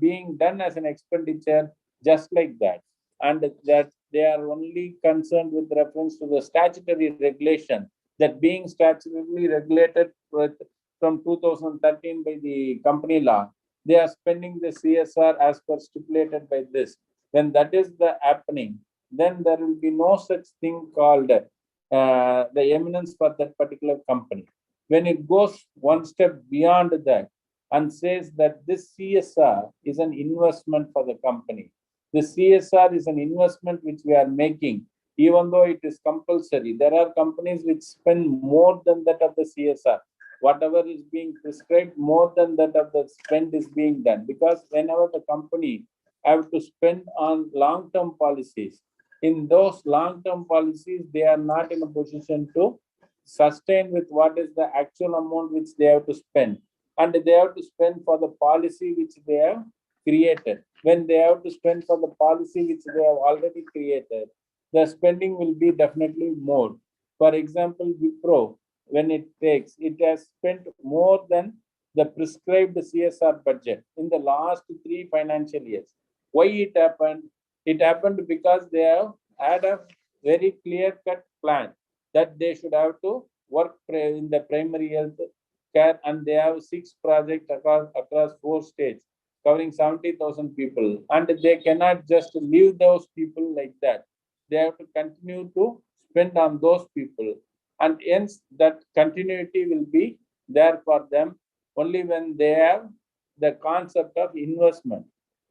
being done as an expenditure just like that. And that they are only concerned with reference to the statutory regulation that being statutorily regulated from 2013 by the company law. They are spending the CSR as per stipulated by this. When that is the happening, then there will be no such thing called the eminence for that particular company. When it goes one step beyond that and says that this CSR is an investment for the company, the CSR is an investment which we are making, even though it is compulsory. There are companies which spend more than that of the CSR. Whatever is being prescribed, more than that of the spend is being done. Because whenever the company have to spend on long-term policies, in those long-term policies, they are not in a position to sustain with what is the actual amount which they have to spend. And they have to spend for the policy which they have created. When they have to spend for the policy which they have already created, the spending will be definitely more. For example, Wipro, when it has spent more than the prescribed CSR budget in the last 3 financial years. Why it happened? It happened because they have had a very clear-cut plan that they should have to work in the primary health care, and they have 6 projects across 4 states covering 70,000 people, and they cannot just leave those people like that. They have to continue to spend on those people, and hence that continuity will be there for them only when they have the concept of investment.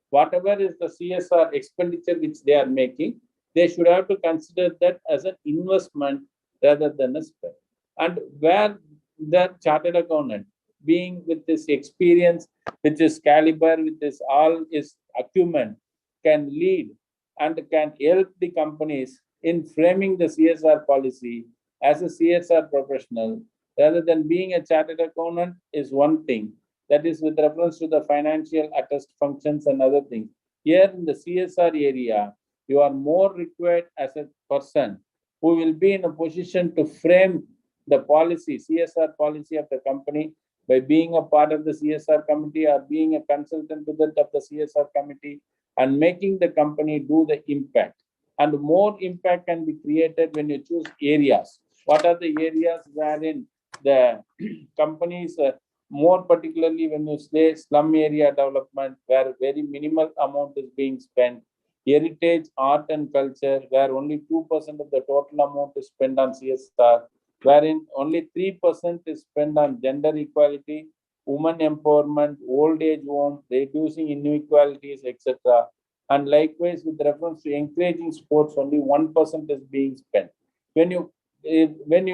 Whatever is the CSR expenditure which they are making, they should have to consider that as an investment rather than a spend. And where the chartered accountant, being with this experience, with this caliber, with this all his acumen, can lead and can help the companies in framing the CSR policy as a CSR professional, rather than being a chartered accountant is one thing. That is with reference to the financial attest functions and other things. Here in the CSR area, you are more required as a person who will be in a position to frame the policy, CSR policy of the company by being a part of the CSR committee or being a consultant to that of the CSR committee and making the company do the impact. And more impact can be created when you choose areas. What are the areas wherein the companies, more particularly when you say slum area development, where very minimal amount is being spent, heritage, art and culture, where only 2% of the total amount is spent on CSR, wherein only 3% is spent on gender equality, women empowerment, old age home, reducing inequalities, etc. And likewise, with reference to encouraging sports, only 1% is being spent. When you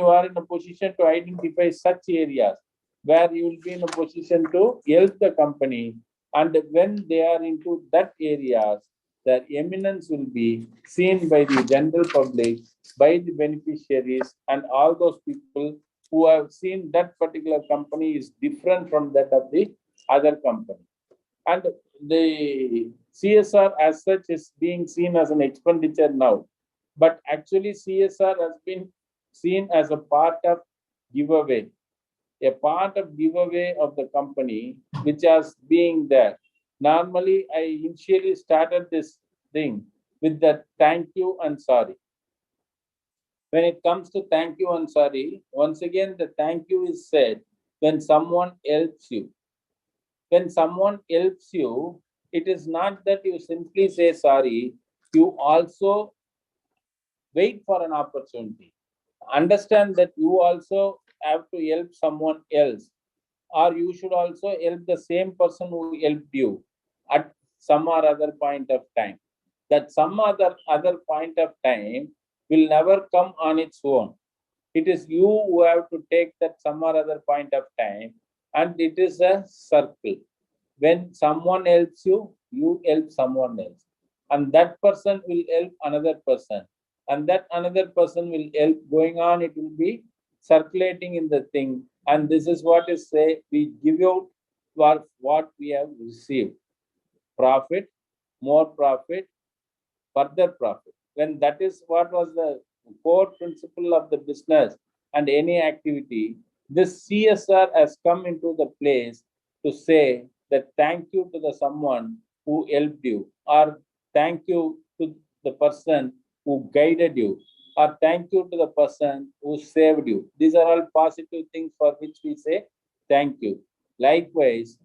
are in a position to identify such areas where you will be in a position to help the company, and when they are into that areas, their eminence will be seen by the general public, by the beneficiaries, and all those people who have seen that particular company is different from that of the other company. And the CSR as such is being seen as an expenditure now, but actually CSR has been seen as a part of giveaway, a part of giveaway of the company which has being there. Normally, I initially started this thing with the thank you and sorry. When it comes to thank you and sorry, once again, the thank you is said when someone helps you. When someone helps you, it is not that you simply say sorry, you also wait for an opportunity. Understand that you also have to help someone else, or you should also help the same person who helped you at some or other point of time. That some other point of time will never come on its own. It is you who have to take that some or other point of time, and it is a circle. When someone helps you, you help someone else. and that person will help another person, and that another person will help. Going on, it will be circulating in the thing, and this is what is say, we give out for what we have received. Profit, more profit, further profit. When that is what was the core principle of the business and any activity, this CSR has come into the place to say that thank you to the someone who helped you, or thank you to the person who guided you, or thank you to the person who saved you. These are all positive things for which we say thank you. Likewise,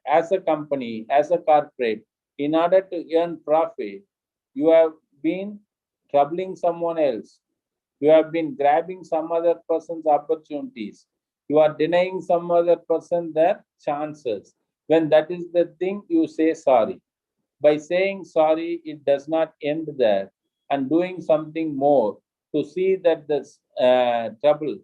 as a company, as a corporate, in order to earn profit, you have been troubling someone else. You have been grabbing some other person's opportunities. You are denying some other person their chances. When that is the thing, you say sorry. By saying sorry, it does not end there, and doing something more to see that the trouble,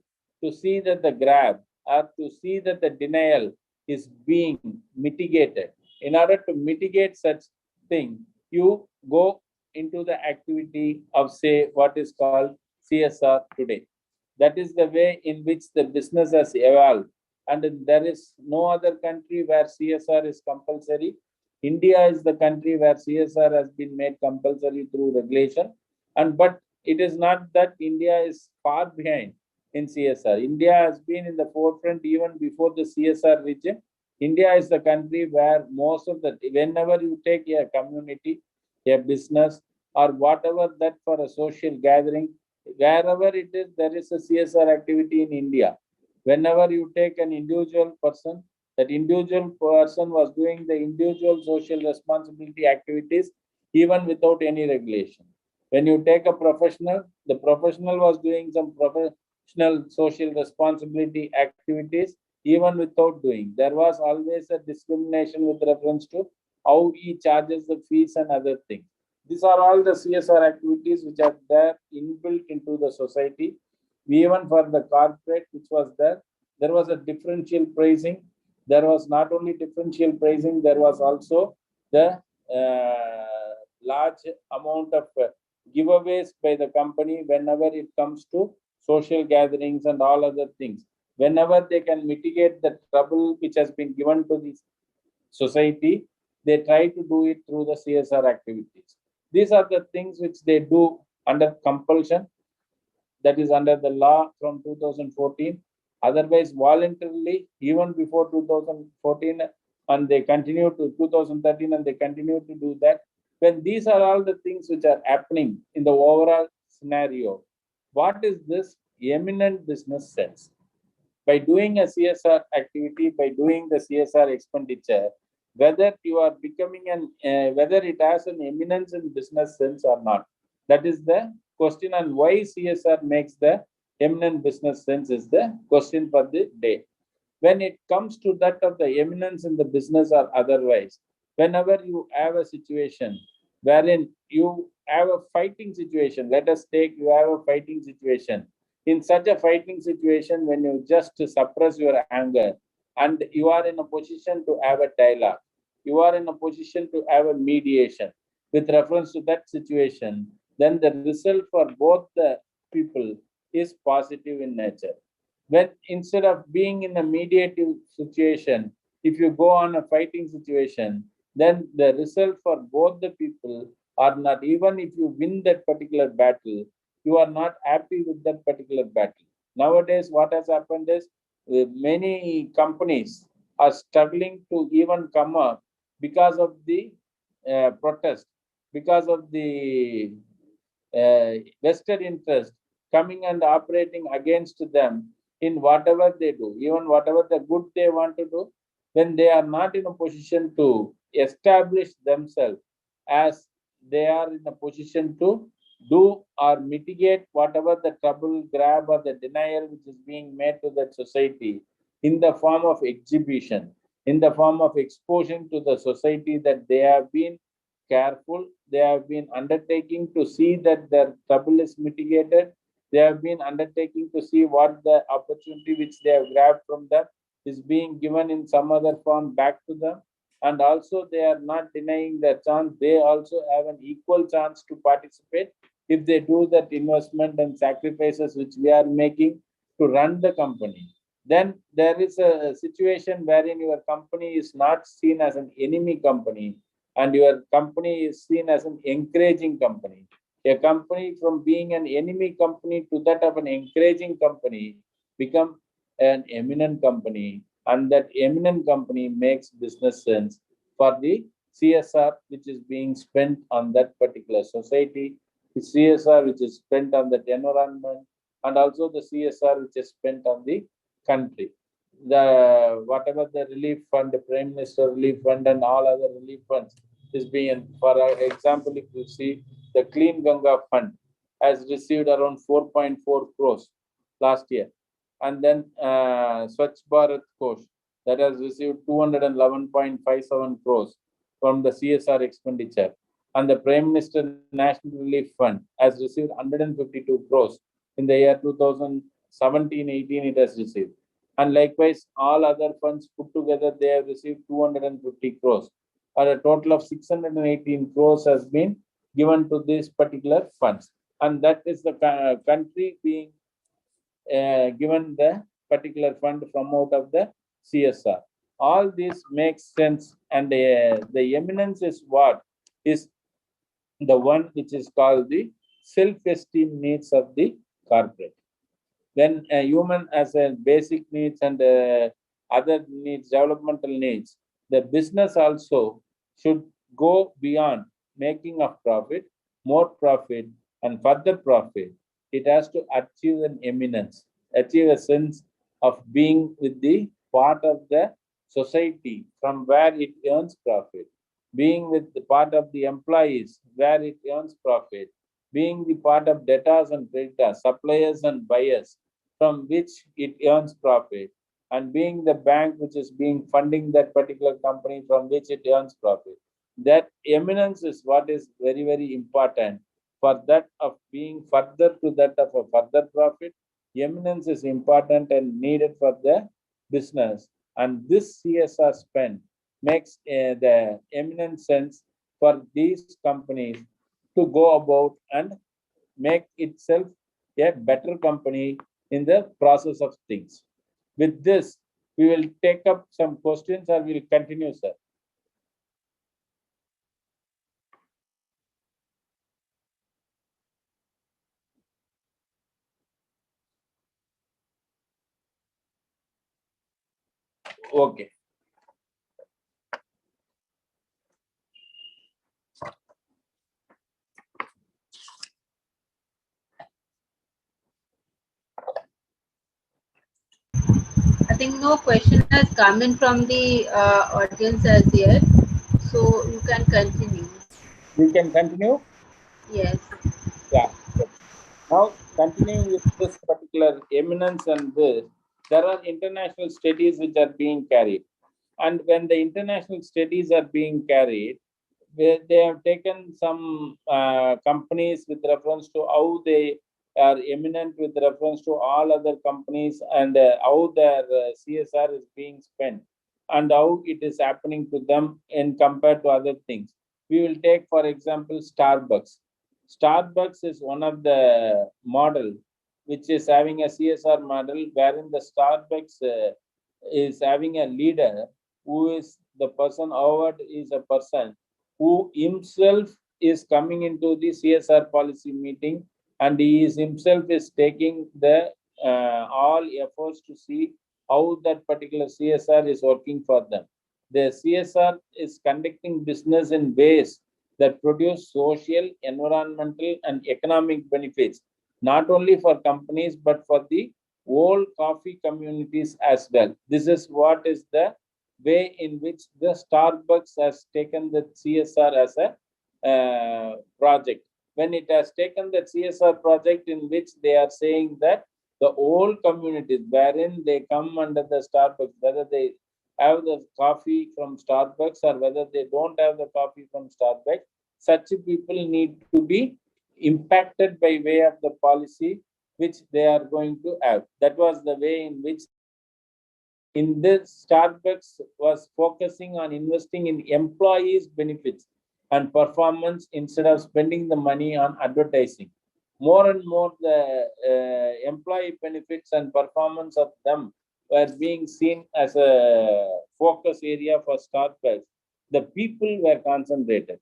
to see that the grab, or to see that the denial is being mitigated. In order to mitigate such thing, you go into the activity of, say, what is called CSR today. That is the way in which the business has evolved, and there is no other country where CSR is compulsory. India is the country where CSR has been made compulsory through regulation, and but it is not that India is far behind in CSR. India has been in the forefront even before the CSR region. India is the country where most of the, whenever you take a community, a business, or whatever that for a social gathering, wherever it is, there is a CSR activity in India. Whenever you take an individual person, that individual person was doing the individual social responsibility activities even without any regulation. When you take a professional, the professional was doing some professional social responsibility activities even without doing. There was always a discrimination with reference to how he charges the fees and other things. These are all the CSR activities which are there inbuilt into the society. Even for the corporate, which was there was a differential pricing. There was not only differential pricing, there was also the large amount of giveaways by the company whenever it comes to social gatherings and all other things. Whenever they can mitigate the trouble which has been given to the society, they try to do it through the CSR activities. These are the things which they do under compulsion, that is under the law from 2014. Otherwise, voluntarily, even before 2014, and they continue to 2013, and they continue to do that. When these are all the things which are happening in the overall scenario, what is this eminent business sense? By doing a CSR activity, by doing the CSR expenditure, whether you are becoming whether it has an eminence in business sense or not, that is the question. And why CSR makes the eminent business sense is the question for the day. When it comes to that of the eminence in the business or otherwise, whenever you have a situation wherein you have a fighting situation, let us take you have a fighting situation. In such a fighting situation, when you just suppress your anger and you are in a position to have a dialogue, you are in a position to have a mediation with reference to that situation, then the result for both the people is positive in nature. When instead of being in a mediative situation, if you go on a fighting situation, then the result for both the people are not, even if you win that particular battle, you are not happy with that particular battle. Nowadays, what has happened is many companies are struggling to even come up because of the protest, because of the vested interest coming and operating against them in whatever they do, even whatever the good they want to do, when they are not in a position to establish themselves as they are in a position to do or mitigate whatever the trouble, grab, or the denial which is being made to that society in the form of exhibition, in the form of exposing to the society that they have been careful, they have been undertaking to see that their trouble is mitigated, they have been undertaking to see what the opportunity which they have grabbed from them is being given in some other form back to them. and also they are not denying their chance. They also have an equal chance to participate if they do that investment and sacrifices which we are making to run the company. Then there is a situation wherein your company is not seen as an enemy company, and your company is seen as an encouraging company. A company from being an enemy company to that of an encouraging company become an eminent company, and that eminent company makes business sense for the CSR which is being spent on that particular society, the CSR which is spent on the environment, and also the CSR which is spent on the country. The whatever the relief fund, the Prime Minister relief fund, and all other relief funds is being, for example, if you see the Clean Ganga Fund has received around 4.4 crores last year, and then Swachh Bharat Kosh that has received 211.57 crores from the CSR expenditure, and the Prime Minister National Relief Fund has received 152 crores in the year 2017-18. It has received, and likewise all other funds put together they have received 250 crores, or a total of 618 crores has been given to these particular funds, and that is the country being given the particular fund from out of the CSR. All this makes sense, and the eminence is what is the one which is called the self-esteem needs of the corporate. When a human has a basic needs and other needs, developmental needs, the business also should go beyond making of profit, more profit, and further profit. It has to achieve an eminence, achieve a sense of being with the part of the society from where it earns profit, being with the part of the employees where it earns profit, being the part of debtors and creditors, suppliers and buyers from which it earns profit, and being the bank which is being funding that particular company from which it earns profit. That eminence is what is very, very important for that of being further to that of a further profit. Eminence is important and needed for the business, and this CSR spend makes the eminent sense for these companies to go about and make itself a better company in the process of things. With this, we will take up some questions, or we will continue, sir. Okay. I think no question has come in from the audience as yet, so you can continue. We can continue. Yes. Yeah. Now, continuing with this particular eminence and this, there are international studies which are being carried. And when the international studies are being carried, they have taken some companies with reference to how they are eminent with reference to all other companies, and how their CSR is being spent, and how it is happening to them in compared to other things. We will take, for example, Starbucks. Starbucks is one of the model which is having a CSR model wherein the Starbucks is having a leader who is the person. Howard is a person who himself is coming into the CSR policy meeting, and he is himself is taking the all efforts to see how that particular CSR is working for them. The CSR is conducting business in ways that produce social, environmental, and economic benefits, not only for companies but for the whole coffee communities as well. This is what is the way in which the Starbucks has taken the CSR as a project. When it has taken the CSR project in which they are saying that the whole communities wherein they come under the Starbucks, whether they have the coffee from Starbucks or whether they don't have the coffee from Starbucks, such people need to be impacted by way of the policy which they are going to have. That was the way in which In this, Starbucks was focusing on investing in employees' benefits and performance instead of spending the money on advertising. More and more, the employee benefits and performance of them were being seen as a focus area for Starbucks. The people were concentrated.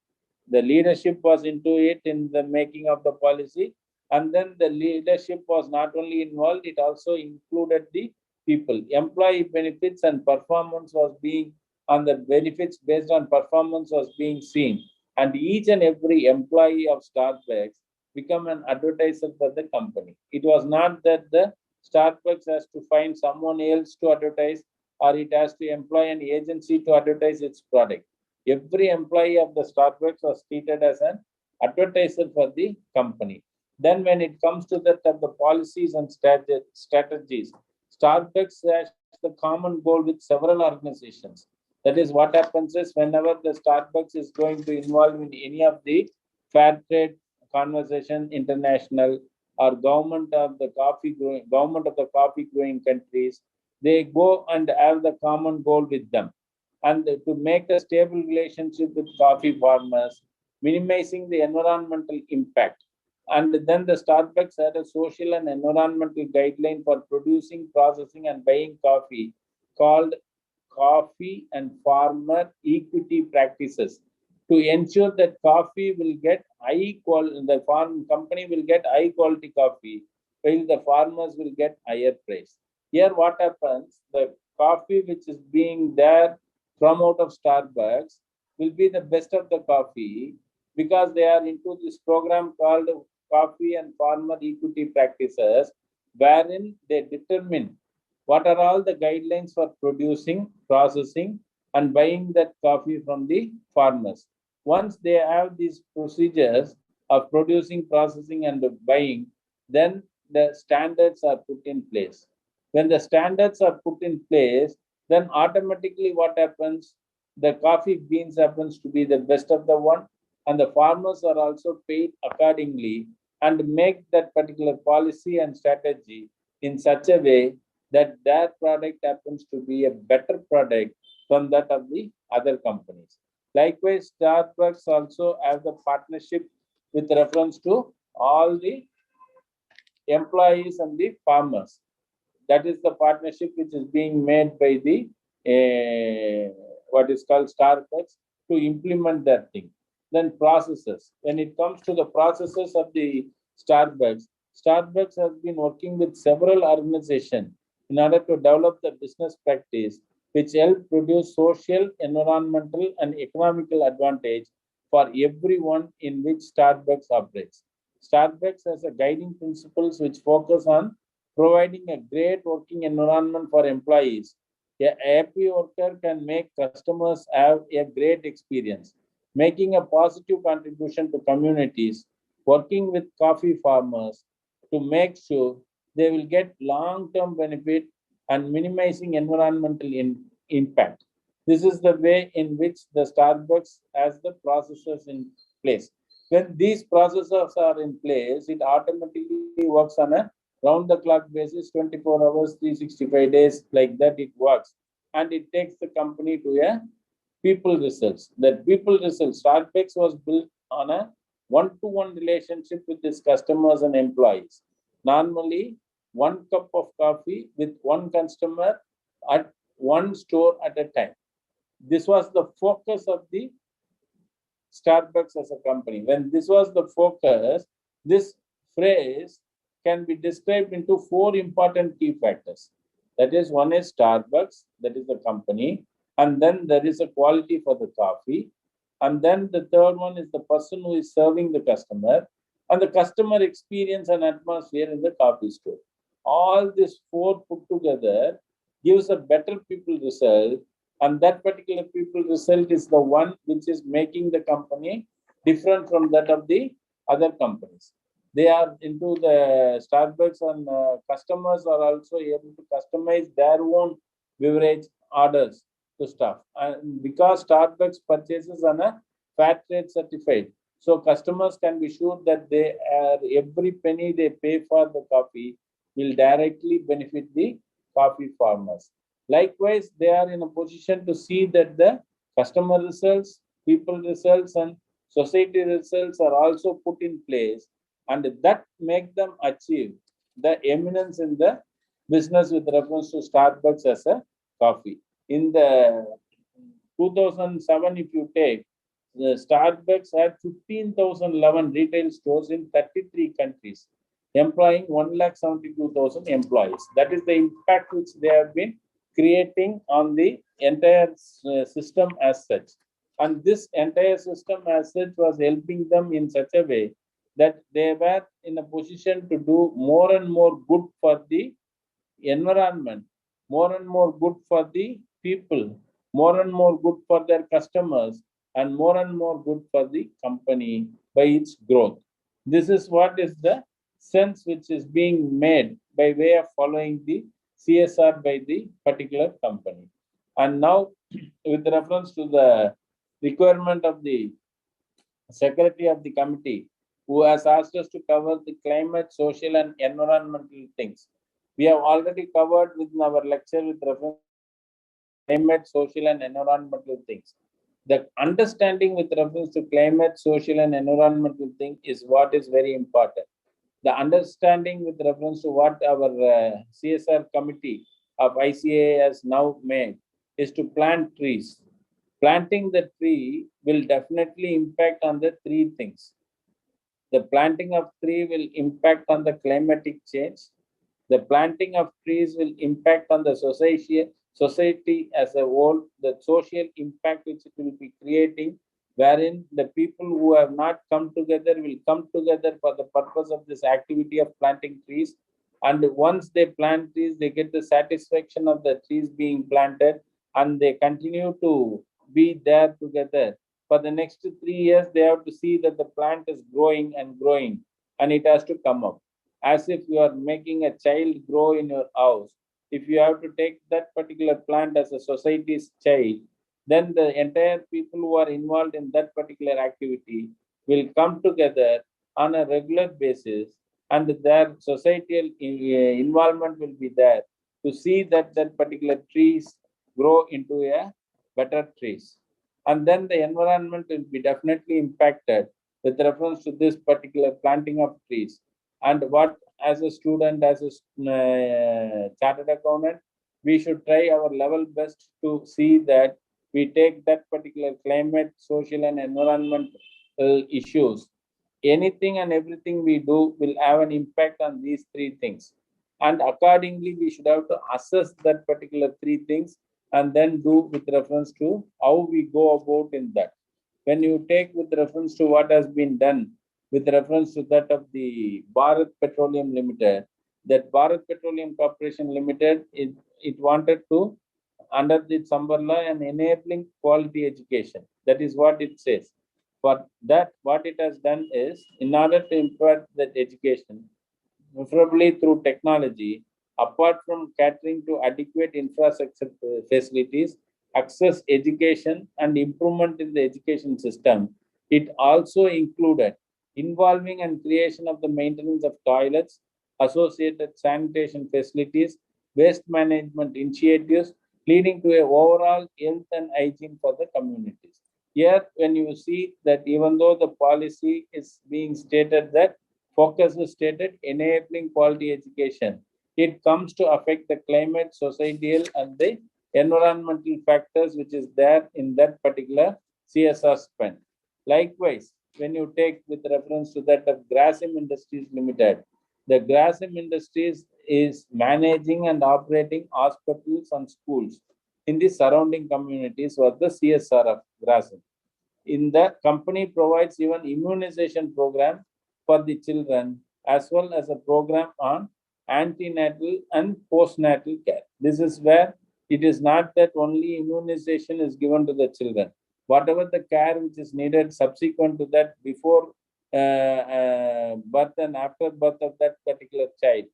The leadership was into it in the making of the policy, and then the leadership was not only involved, it also included the people. Employee benefits and performance was being on the benefits based on performance was being seen, and each and every employee of Starbucks become an advertiser for the company. It was not that the Starbucks has to find someone else to advertise, or it has to employ an agency to advertise its product. Every employee of the Starbucks was treated as an advertiser for the company. Then when it comes to that of the policies and strategies, Starbucks has the common goal with several organizations. That is, what happens is whenever the Starbucks is going to involve in any of the fair trade conversation, international or government of the coffee growing countries, they go and have the common goal with them, and to make a stable relationship with coffee farmers, minimizing the environmental impact. And then the Starbucks had a social and environmental guideline for producing, processing, and buying coffee called Coffee and Farmer Equity Practices, to ensure that coffee will get high quality, the farm company will get high quality coffee, while the farmers will get higher price. Here, what happens? The coffee which is being there from out of Starbucks will be the best of the coffee, because they are into this program called Coffee and Farmer Equity Practices, wherein they determine what are all the guidelines for producing, processing, and buying that coffee from the farmers. Once they have these procedures of producing, processing, and buying, then the standards are put in place. When the standards are put in place, then automatically what happens? The coffee beans happens to be the best of the one, and the farmers are also paid accordingly, and make that particular policy and strategy in such a way that their product happens to be a better product from that of the other companies. Likewise, Starbucks also have the partnership with reference to all the employees and the farmers. That is the partnership which is being made by the what is called Starbucks to implement that thing. Then processes. When it comes to the processes of the Starbucks, Starbucks has been working with several organizations in order to develop the business practice which help produce social, environmental, and economical advantage for everyone in which Starbucks operates. Starbucks has a guiding principles which focus on providing a great working environment for employees. A happy worker can make customers have a great experience, making a positive contribution to communities, working with coffee farmers to make sure they will get long-term benefit, and minimizing environmental impact. This is the way in which the Starbucks has the processes in place. When these processes are in place, it automatically works on a round-the-clock basis, 24 hours, 365 days, like that it works. And it takes the company to a people results. That people results, Starbucks was built on a one-to-one relationship with its customers and employees. Normally, 1 cup of coffee with one customer at one store at a time. This was the focus of the Starbucks as a company. When this was the focus, this phrase can be described into 4 important key factors. That is, one is Starbucks, that is the company, and then there is a quality for the coffee, and then the third one is the person who is serving the customer, and the customer experience and atmosphere in the coffee store. All these 4 put together gives a better people result, and that particular people result is the one which is making the company different from that of the other companies. They are into the Starbucks, and customers are also able to customize their own beverage orders to stuff. And because Starbucks purchases on a fair trade certified, so customers can be sure that they are every penny they pay for the coffee will directly benefit the coffee farmers. Likewise, they are in a position to see that the customer results, people results, and society results are also put in place, and that make them achieve the eminence in the business with reference to Starbucks as a coffee. In the 2007, if you take, the Starbucks had 15,011 retail stores in 33 countries, employing 1,72,000 employees. That is the impact which they have been creating on the entire system as such. And this entire system as such was helping them in such a way that they were in a position to do more and more good for the environment, more and more good for the people, more and more good for their customers, and more and more good for the company by its growth. This is what is the sense which is being made by way of following the CSR by the particular company. And now, with reference to the requirement of the secretary of the committee, who has asked us to cover the climate, social, and environmental things. We have already covered within our lecture with reference to climate, social, and environmental things. The understanding with reference to climate, social, and environmental thing is what is very important. The understanding with reference to what our CSR committee of ICAI has now made is to plant trees. Planting the tree will definitely impact on the three things. The planting of tree will impact on the climatic change. The planting of trees will impact on the society as a whole, the social impact which it will be creating, wherein the people who have not come together will come together for the purpose of this activity of planting trees. And once they plant trees, they get the satisfaction of the trees being planted, and they continue to be there together. For the next 3 years, they have to see that the plant is growing and growing, and it has to come up. As if you are making a child grow in your house. If you have to take that particular plant as a society's child, then the entire people who are involved in that particular activity will come together on a regular basis, and their societal involvement will be there to see that that particular trees grow into a better trees. And then the environment will be definitely impacted with reference to this particular planting of trees. And what, as a student, as a chartered accountant, we should try our level best to see that we take that particular climate, social, and environmental issues. Anything and everything we do will have an impact on these three things. And accordingly, we should have to assess that particular three things and then do with reference to how we go about in that. When you take with reference to what has been done with reference to that of the Bharat Petroleum Limited, that Bharat Petroleum Corporation Limited, it wanted to, under its umbrella, and enabling quality education. That is what it says. For that, what it has done is, in order to impart that education, preferably through technology, apart from catering to adequate infrastructure facilities, access education, and improvement in the education system, it also included involving and creation of the maintenance of toilets, associated sanitation facilities, waste management initiatives, leading to an overall health and hygiene for the communities. Here, when you see that even though the policy is being stated that focus is stated enabling quality education, it comes to affect the climate, societal, and the environmental factors which is there in that particular CSR spend. Likewise, when you take with reference to that of Grasim Industries Limited, the Grasim Industries is managing and operating hospitals and schools in the surrounding communities for the CSR of Grasim. In the company provides even immunization program for the children, as well as a program on antenatal and postnatal care. This is where it is not that only immunization is given to the children. Whatever the care which is needed subsequent to that, before birth and after birth of that particular child,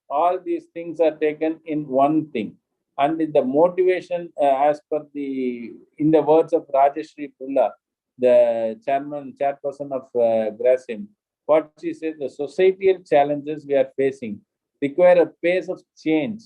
all these things are taken in one thing. And the motivation, as per the, in the words of Rajeshri Pulla, the chairperson of Grasim, what she says, the societal challenges we are facing require a pace of change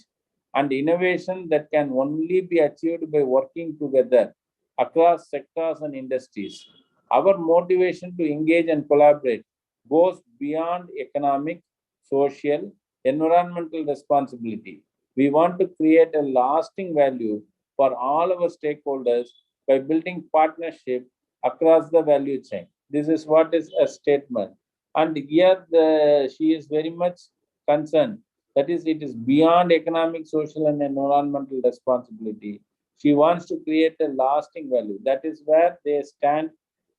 and innovation that can only be achieved by working together across sectors and industries. Our motivation to engage and collaborate goes beyond economic, social, environmental responsibility. We want to create a lasting value for all our stakeholders by building partnership across the value chain. This is what is a statement. And here she is very much concerned. That is, it is beyond economic, social, and environmental responsibility. She wants to create a lasting value. That is where they stand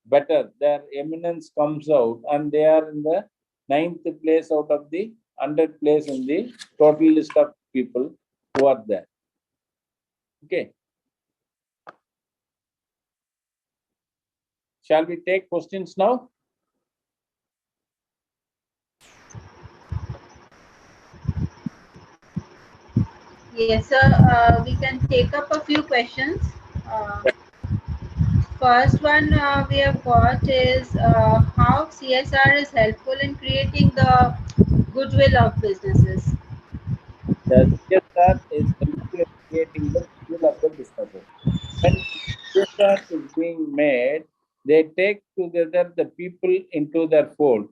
better. Their eminence comes out, and they are in the 9th place out of the 100 place in the total list of people who are there. Okay. Shall we take questions now? Yes, sir. We can take up a few questions. First one we have got is how CSR is helpful in creating the goodwill of businesses. The CSR is helpful in creating the goodwill of the businesses. When CSR is being made, they take together the people into their fold.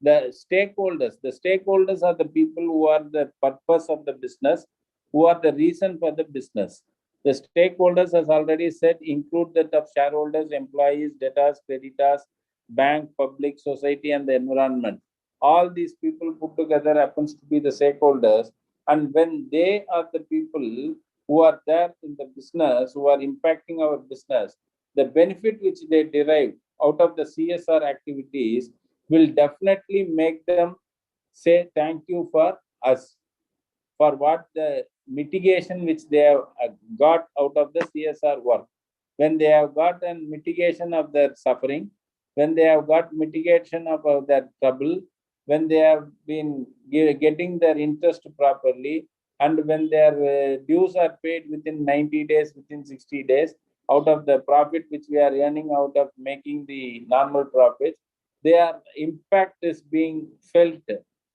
The stakeholders are the people who are the purpose of the business, who are the reason for the business. The stakeholders, as already said, include that of shareholders, employees, debtors, creditors, bank, public, society, and the environment. All these people put together happens to be the stakeholders. And when they are the people who are there in the business, who are impacting our business, the benefit which they derive out of the CSR activities will definitely make them say thank you for us, for what the mitigation which they have got out of the CSR work. When they have got a mitigation of their suffering, when they have got mitigation of their trouble, when they have been getting their interest properly, and when their dues are paid within 90 days, within 60 days, out of the profit which we are earning out of making the normal profits, their impact is being felt.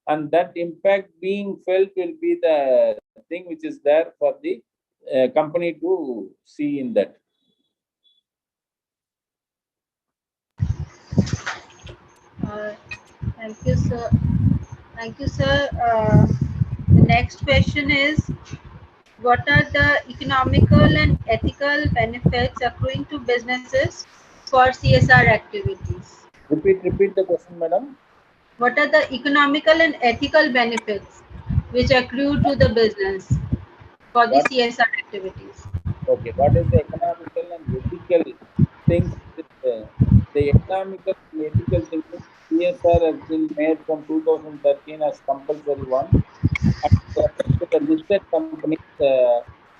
And that impact being felt will be the thing which is there for the company to see in that. Thank you, sir. Thank you, sir. The next question is, what are the economical and ethical benefits accruing to businesses for CSR activities? Repeat the question, madam. What are the economical and ethical benefits which accrue to the business for the CSR activities? Okay, what is the economical and ethical things? The economical and ethical things, CSR has been made from 2013 as compulsory one. And with the listed companies,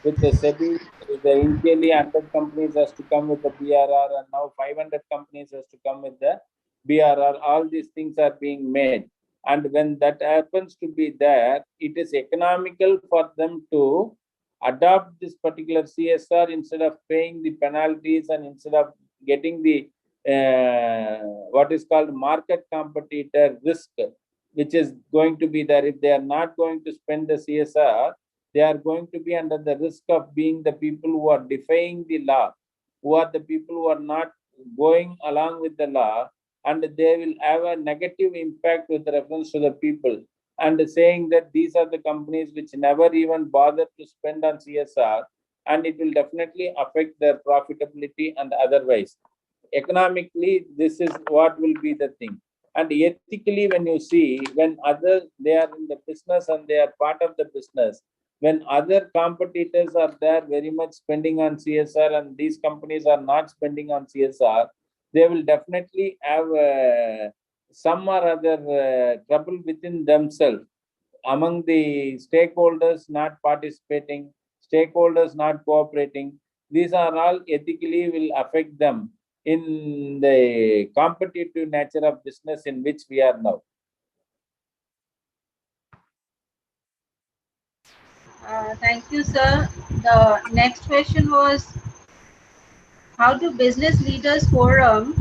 with the SEBI, the initially 100 companies has to come with the BRR, and now 500 companies has to come with the BRR. All these things are being made. And when that happens to be there, it is economical for them to adopt this particular CSR instead of paying the penalties and instead of getting the what is called market competitor risk, which is going to be there. If they are not going to spend the CSR, they are going to be under the risk of being the people who are defying the law, who are the people who are not going along with the law, and they will have a negative impact with reference to the people, and saying that these are the companies which never even bother to spend on CSR, and it will definitely affect their profitability and otherwise. Economically, this is what will be the thing. And ethically, when you see, when other they are in the business and they are part of the business, when other competitors are there very much spending on CSR and these companies are not spending on CSR, they will definitely have some or other trouble within themselves, among the stakeholders not participating, stakeholders not cooperating. These are all ethically will affect them in the competitive nature of business in which we are now. Thank you, sir. The next question was, how do business leaders forum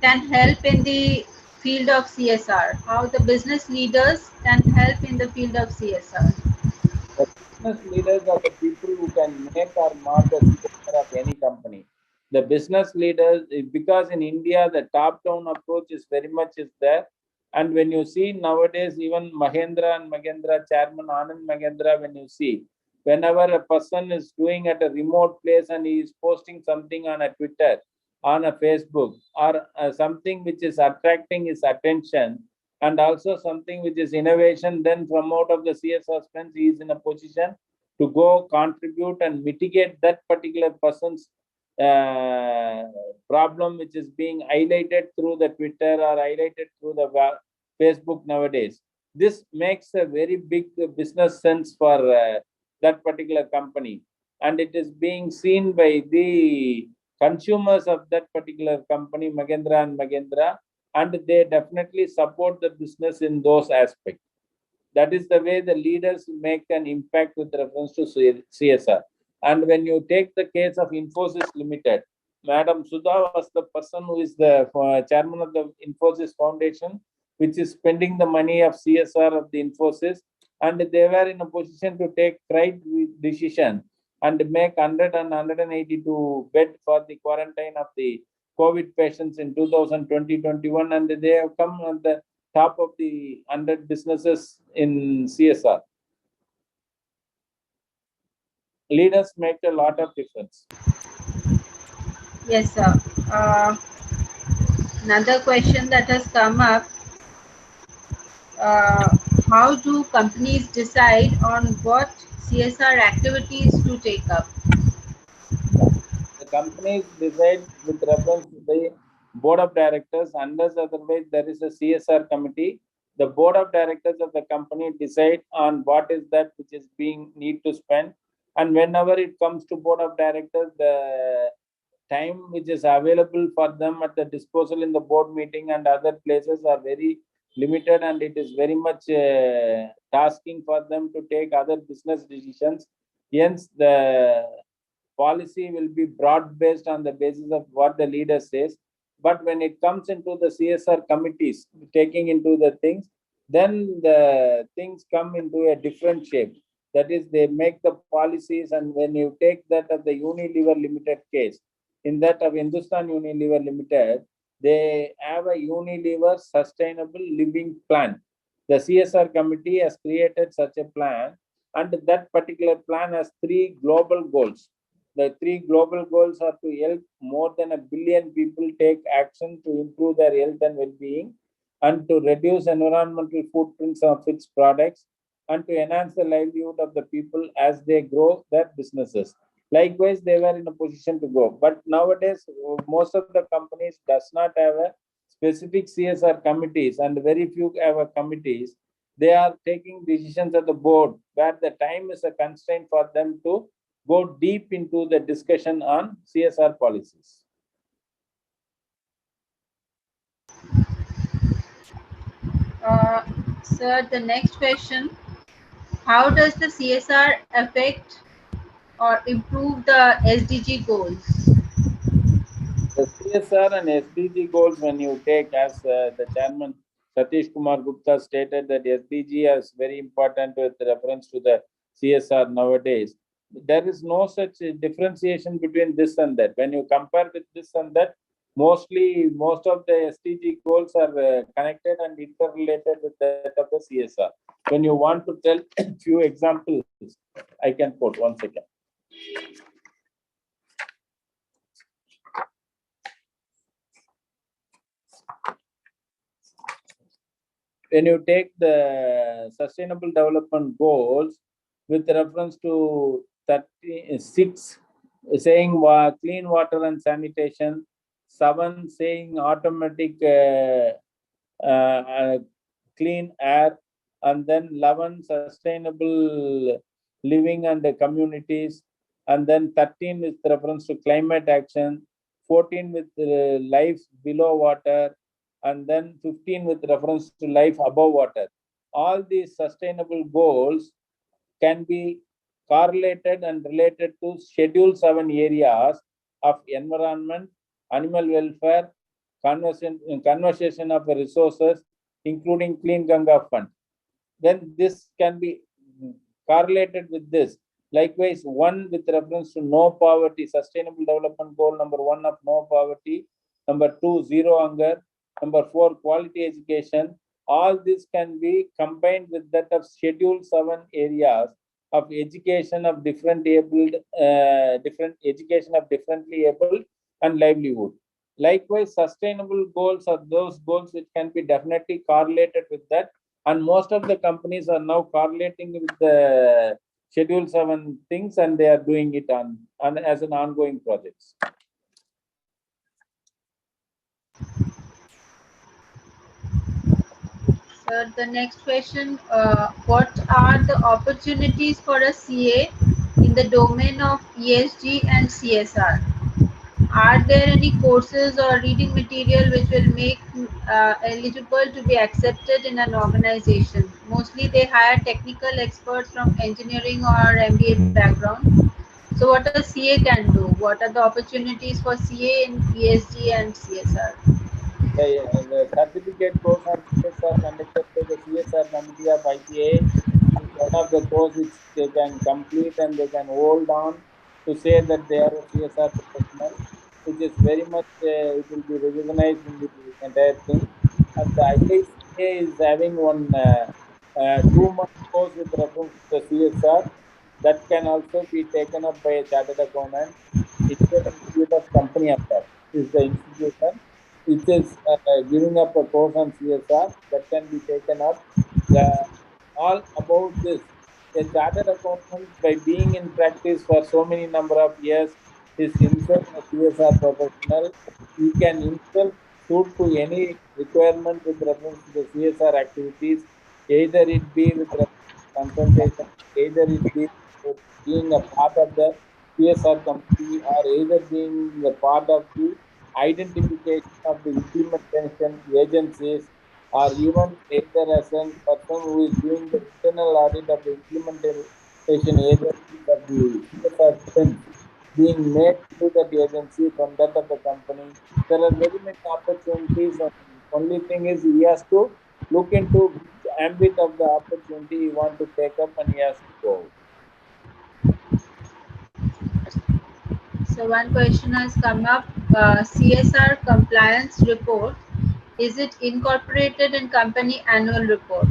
can help in the field of CSR? How the business leaders can help in the field of CSR? business leaders are the people who can make or mar the CSR of any company. The business leaders, because in India, the top-down approach is very much is there. And when you see nowadays, even Mahendra and Mahendra chairman, Anand Mahendra, when you see, whenever a person is doing at a remote place and he is posting something on a Twitter, on a Facebook, or something which is attracting his attention, and also something which is innovation, then from out of the CSR spends, he is in a position to go contribute and mitigate that particular person's problem, which is being highlighted through the Twitter or highlighted through the Facebook nowadays. This makes a very big business sense for that particular company, and it is being seen by the consumers of that particular company, Mahendra and Mahendra, and they definitely support the business in those aspects. That is the way the leaders make an impact with reference to CSR. And when you take the case of Infosys Limited, Madam Sudha was the person who is the chairman of the Infosys Foundation, which is spending the money of CSR of the Infosys, and they were in a position to take right decision and make 100 and 182 bed for the quarantine of the COVID patients in 2020-21, and they have come on the top of the 100 businesses in CSR. Leaders make a lot of difference. Yes, sir. Another question that has come up, how do companies decide on what CSR activities to take up? The companies decide with reference to the board of directors, unless otherwise there is a CSR committee. The board of directors of the company decide on what is that which is being need to spend, and whenever it comes to board of directors, the time which is available for them at the disposal in the board meeting and other places are very limited, and it is very much tasking for them to take other business decisions. Hence, the policy will be broad based on the basis of what the leader says. But when it comes into the CSR committees taking into the things, then the things come into a different shape. That is, they make the policies, and when you take that of the Unilever Limited case, in that of Hindustan Unilever Limited, they have a Unilever Sustainable Living Plan. The CSR committee has created such a plan, and that particular plan has 3 global goals. The 3 global goals are to help more than 1 billion people take action to improve their health and well-being, and to reduce environmental footprints of its products, and to enhance the livelihood of the people as they grow their businesses. Likewise, they were in a position to go. But nowadays, most of the companies does not have a specific CSR committees, and very few have a committees. They are taking decisions at the board where the time is a constraint for them to go deep into the discussion on CSR policies. Sir, the next question, how does the CSR affect or improve the SDG goals? The CSR and SDG goals, when you take, as the chairman Satish Kumar Gupta stated, that SDG is very important with reference to the CSR nowadays. There is no such differentiation between this and that. When you compare with this and that, most of the SDG goals are connected and interrelated with that of the CSR. When you want to tell a few examples, I can quote 1 second. When you take the sustainable development goals with reference to 36 saying clean water and sanitation, 7 saying automatic clean air, and then 11 sustainable living and communities, and then 13 with reference to climate action, 14 with life below water, and then 15 with reference to life above water. All these sustainable goals can be correlated and related to Schedule 7 areas of environment, animal welfare, conservation of resources, including Clean Ganga Fund. Then this can be correlated with this. Likewise, 1 with reference to no poverty, sustainable development goal number 1 of no poverty, number 2, zero hunger, number 4, quality education. All this can be combined with that of Schedule 7 areas of education of differently abled, differently abled and livelihood. Likewise, sustainable goals are those goals which can be definitely correlated with that, and most of the companies are now correlating with the Schedule 7 things, and they are doing it on as an ongoing projects. Sir, the next question, what are the opportunities for a CA in the domain of ESG and CSR? Are there any courses or reading material which will make eligible to be accepted in an organization? Mostly they hire technical experts from engineering or MBA background. So what a CA can do? What are the opportunities for CA in ESG and CSR? The certificate course on CSR conducted by the CSR committee of ICAI is one of the courses which they can complete and they can hold on to say that they are a CSR professional, which is very much, it will be recognized in the entire thing. And the ICAI is having one 2-month course with reference to the CSR that can also be taken up by a chartered accountant. Indian Institute of Company Affairs is the institution which is giving up a course on CSR that can be taken up. All about this, a chartered accountant, by being in practice for so many number of years, is himself a CSR professional. He can himself suit to any requirement with reference to the CSR activities, either it be with reference to consultation, either it be being a part of the CSR committee, or either being a part of the identification of the implementation agencies, or even either as a person who is doing the internal audit of the implementation agencies of the CSR spends being made through that agency from that of the company. There are very many opportunities, and only thing is he has to look into which ambit of the opportunity he want to take up and he has to go. So one question has come up, CSR compliance report, is it incorporated in company annual report?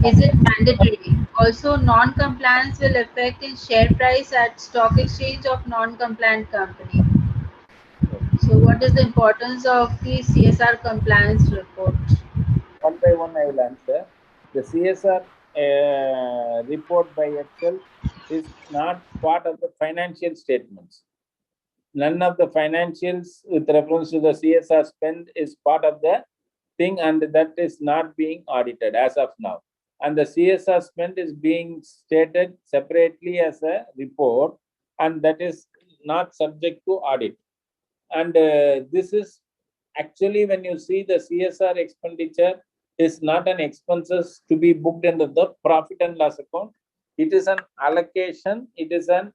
Is it mandatory? Also, non-compliance will affect in share price at stock exchange of non-compliant company. So what is the importance of the CSR compliance report? One by one I will answer. The CSR report by itself is not part of the financial statements. None of the financials with reference to the CSR spend is part of the thing, and that is not being audited as of now. And the CSR spend is being stated separately as a report, and that is not subject to audit. And this is actually, when you see the CSR expenditure, is not an expenses to be booked under the profit and loss account. It is an allocation, it is an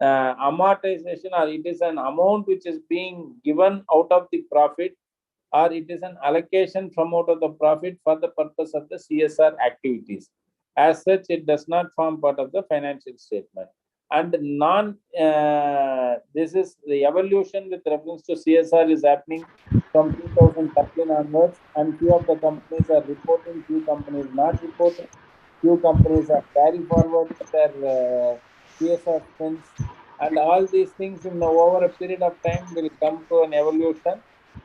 amortization, or it is an amount which is being given out of the profit, or it is an allocation from out of the profit for the purpose of the CSR activities. As such, it does not form part of the financial statement. And this is the evolution with reference to CSR is happening from 2013 onwards, and few of the companies are reporting, few companies not reporting, few companies are carry forward their CSR spends, and all these things in over a period of time will come to an evolution,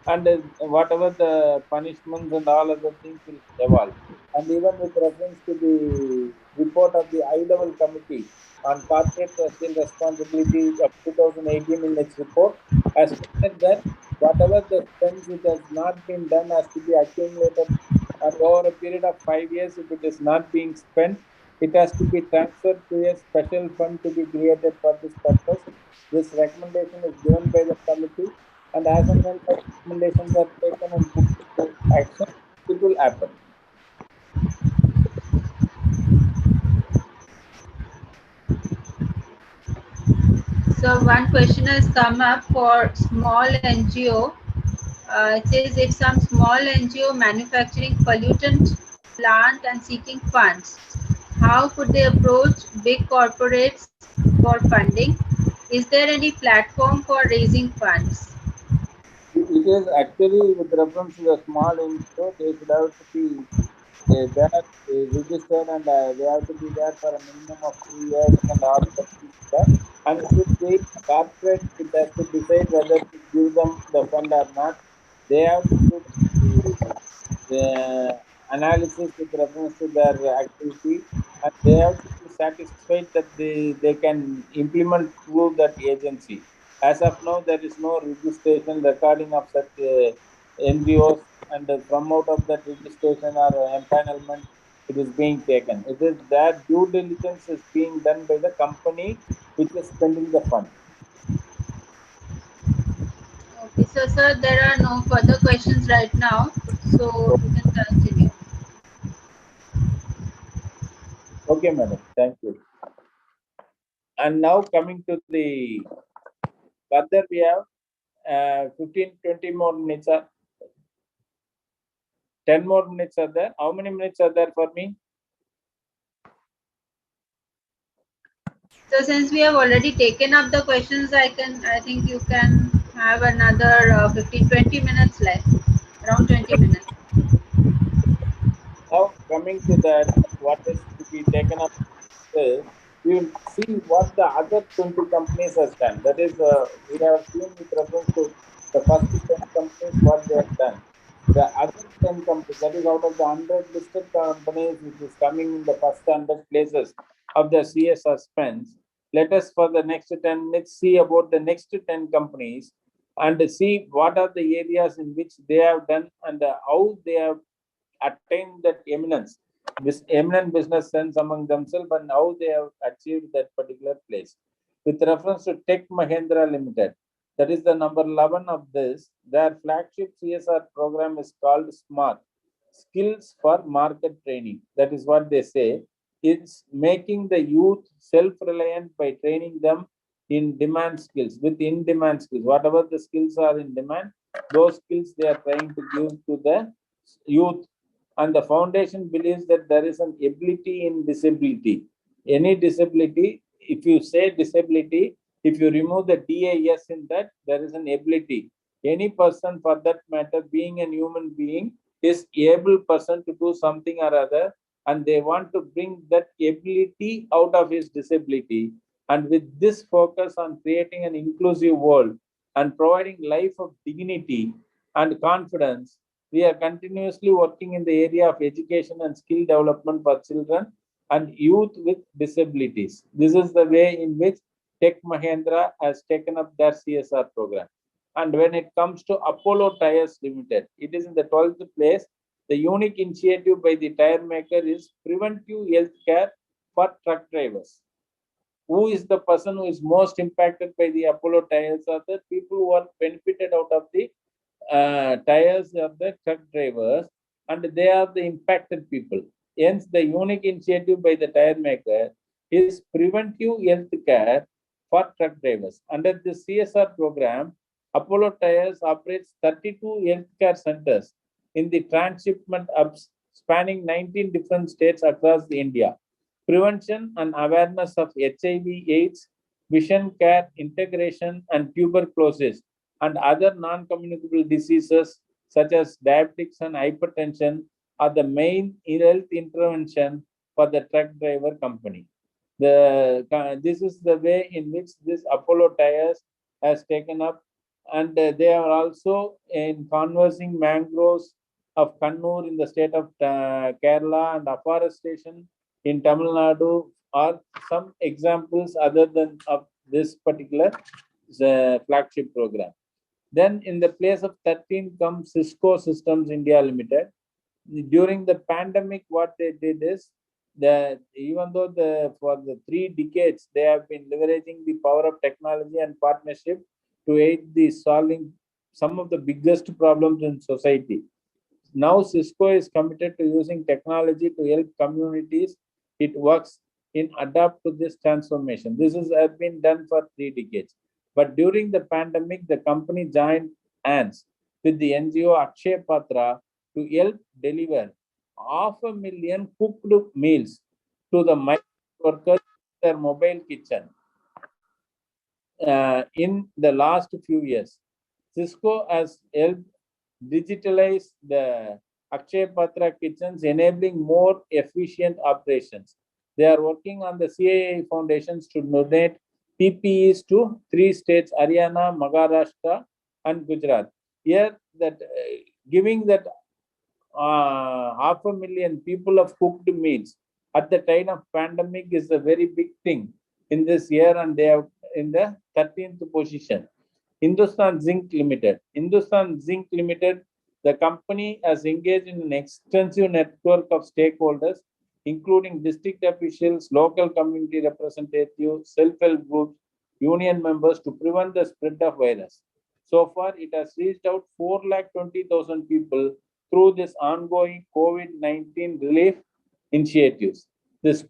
and whatever the punishments and all other things will evolve. And even with reference to the report of the high-level committee on corporate social responsibility of 2018 in its report has stated that whatever the spends which has not been done has to be accumulated, and over a period of 5 years, if it is not being spent, it has to be transferred to a special fund to be created for this purpose. This recommendation is given by the committee, and as and when the recommendations are taken and put into action, it will happen. So one question has come up for small NGO. It says if some small NGO manufacturing pollutant plant and seeking funds, how could they approach big corporates for funding? Is there any platform for raising funds? It is actually with reference to the small NGO, they should have to be there registered, and they have to be there for a minimum of 2 years and all the things there. And it is the corporate which has to decide whether to give them the fund or not. They have to do the analysis with reference to their activity, and they have to be satisfied that they can implement through that agency. As of now, there is no registration recording of such NGOs, and from out of that registration or empanelment, it is being taken. It is that due diligence is being done by the company which is spending the fund. Okay, so sir, there are no further questions right now, so you can continue. Okay, madam. Thank you. And now coming to the further, we have 15-20 more minutes. 10 more minutes are there. How many minutes are there for me? So since we have already taken up the questions, I think you can have another 15-20 minutes left, around 20 minutes. Now coming to that, what is to be taken up is we will see what the other 20 companies has done. That is, we have seen with reference to the first 10 companies what they have done. The other 10 companies, that is out of the 100 listed companies which is coming in the first 100 places of the CSR spends. Let us for the next 10 minutes see about the next 10 companies and see what are the areas in which they have done and how they have attained that eminence, this eminent business sense among themselves, and how they have achieved that particular place. With reference to Tech Mahindra Limited, that is the number 11 of this, their flagship CSR program is called SMART, Skills for Market Training. That is what they say. It's making the youth self-reliant by training them in demand skills, with in-demand skills. Whatever the skills are in demand, those skills they are trying to give to the youth. And the foundation believes that there is an ability in disability. Any disability, if you say disability, if you remove the DAS in that, there is an ability. Any person for that matter, being a human being, is able person to do something or other, and they want to bring that ability out of his disability. And with this focus on creating an inclusive world and providing life of dignity and confidence, we are continuously working in the area of education and skill development for children and youth with disabilities. This is the way in which Tech Mahindra has taken up their CSR program. And when it comes to Apollo Tyres Limited, it is in the 12th place. The unique initiative by the tire maker is preventive health care for truck drivers. Who is the person who is most impacted by the Apollo tires? Are the people who are benefited out of the tires of the truck drivers, and they are the impacted people. Hence, the unique initiative by the tire maker is preventive health care for truck drivers. Under the CSR program, Apollo Tires operates 32 healthcare centers in the transshipment hubs spanning 19 different states across India. Prevention and awareness of HIV/AIDS, vision care, integration, and tuberculosis and other non-communicable diseases such as diabetics and hypertension are the main health intervention for the truck driver company. This is the way in which this Apollo Tires has taken up, and they are also in conversing mangroves of Kannur in the state of Kerala and afforestation in Tamil Nadu are some examples other than of this particular flagship program. Then in the place of 13 comes Cisco Systems India Limited. During the pandemic, what they did is that even though for the 3 decades they have been leveraging the power of technology and partnership to aid the solving some of the biggest problems in society. Now Cisco is committed to using technology to help communities. It works in adapt to this transformation. This has been done for 3 decades. But during the pandemic, the company joined hands with the NGO Akshay Patra to help deliver 500,000 cooked meals to the migrant workers in their mobile kitchen. In the last few years, Cisco has helped digitalize the Akshay Patra kitchens, enabling more efficient operations. They are working on the CII foundations to donate PPEs to 3 states, Haryana, Maharashtra, and Gujarat. Here, that giving that 500,000 people have cooked meals at the time of pandemic is a very big thing in this year, and they are in the 13th position. Hindustan Zinc Limited. Hindustan Zinc Limited, the company has engaged in an extensive network of stakeholders, including district officials, local community representatives, self-help groups, union members to prevent the spread of virus. So far, it has reached out 420,000 people through this ongoing COVID-19 relief initiatives. This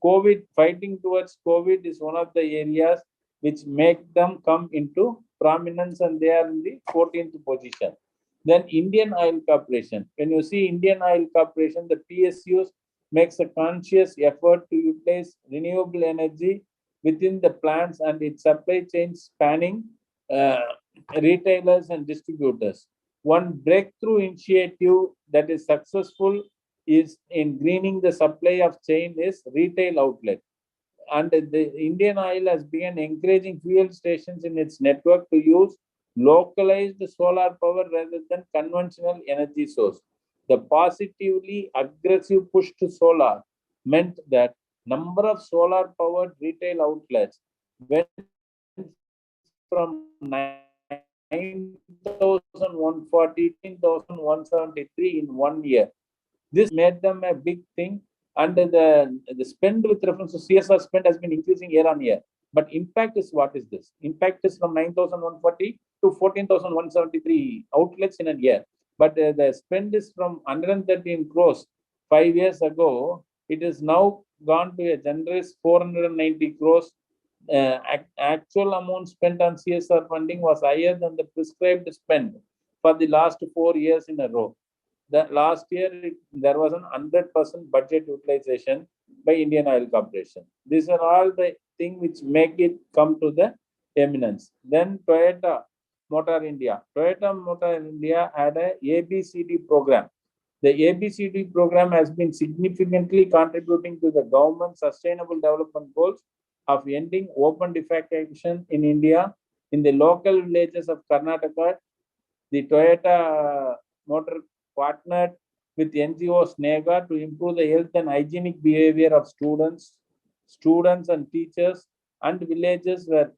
fighting towards COVID is one of the areas which make them come into prominence, and they are in the 14th position. Then Indian Oil Corporation. When you see Indian Oil Corporation, the PSUs makes a conscious effort to utilize renewable energy within the plants and its supply chain spanning retailers and distributors. One breakthrough initiative that is successful is in greening the supply of chain is retail outlet. And the Indian Oil has been encouraging fuel stations in its network to use localized solar power rather than conventional energy source. The positively aggressive push to solar meant that number of solar powered retail outlets went from 9,140 to 9,173 in 1 year. This made them a big thing, and the spend with reference to CSR spend has been increasing year on year. But impact is what is this? Impact is from 9,140 to 14,173 outlets in a year. But the spend is from 113 crores 5 years ago. It is now gone to a generous 490 crores. Actual amount spent on CSR funding was higher than the prescribed spend for the last 4 years in a row. The last year there was an 100% budget utilization by Indian Oil Corporation. These are all the things which make it come to the eminence. Then Toyota Motor India. Toyota Motor India had a ABCD program. The ABCD program has been significantly contributing to the government's sustainable development goals of ending open defecation in India. In the local villages of Karnataka, the Toyota Motor partnered with NGO SNEGA to improve the health and hygienic behavior of students and teachers, and villagers were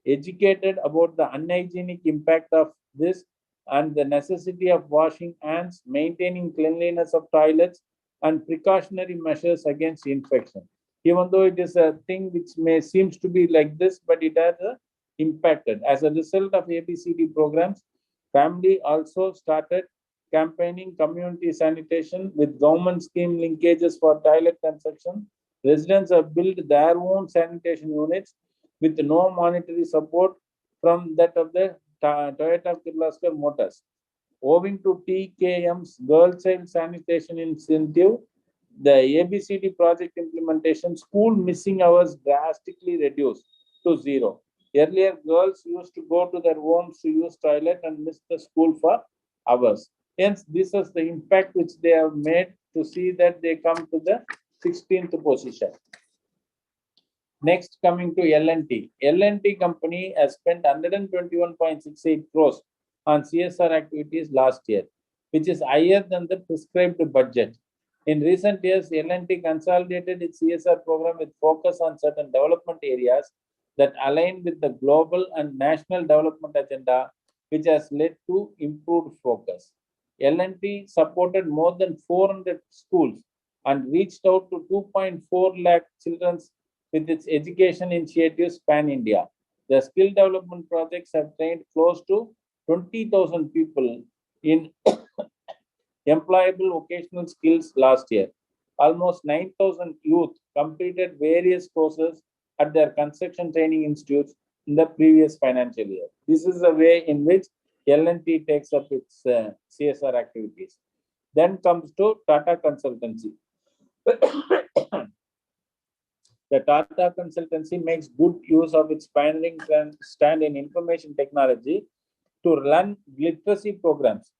educated about the unhygienic impact of this and the necessity of washing hands, maintaining cleanliness of toilets, and precautionary measures against infection. Even though it is a thing which may seems to be like this, but it has impacted. As a result of ABCD programs, family also started campaigning community sanitation with government scheme linkages for toilet construction. Residents have built their own sanitation units with no monetary support from that of the Toyota Kirloskar Motors. Owing to TKM's Girl Child Sanitation Incentive, the ABCD project implementation, school missing hours drastically reduced to 0. Earlier, girls used to go to their homes to use toilet and miss the school for hours. Hence, this is the impact which they have made to see that they come to the 16th position. Next, coming to L&T. L&T company has spent 121.68 crores on CSR activities last year, which is higher than the prescribed budget. In recent years, L&T consolidated its CSR program with focus on certain development areas that align with the global and national development agenda, which has led to improved focus. L&T supported more than 400 schools and reached out to 2.4 lakh children with its education initiatives pan-India. The skill development projects have trained close to 20,000 people in employable vocational skills last year. Almost 9,000 youth completed various courses at their construction training institutes in the previous financial year. This is the way in which L&T takes up its CSR activities. Then comes to Tata Consultancy. The Tata Consultancy makes good use of its pioneering stand in information technology to run literacy programs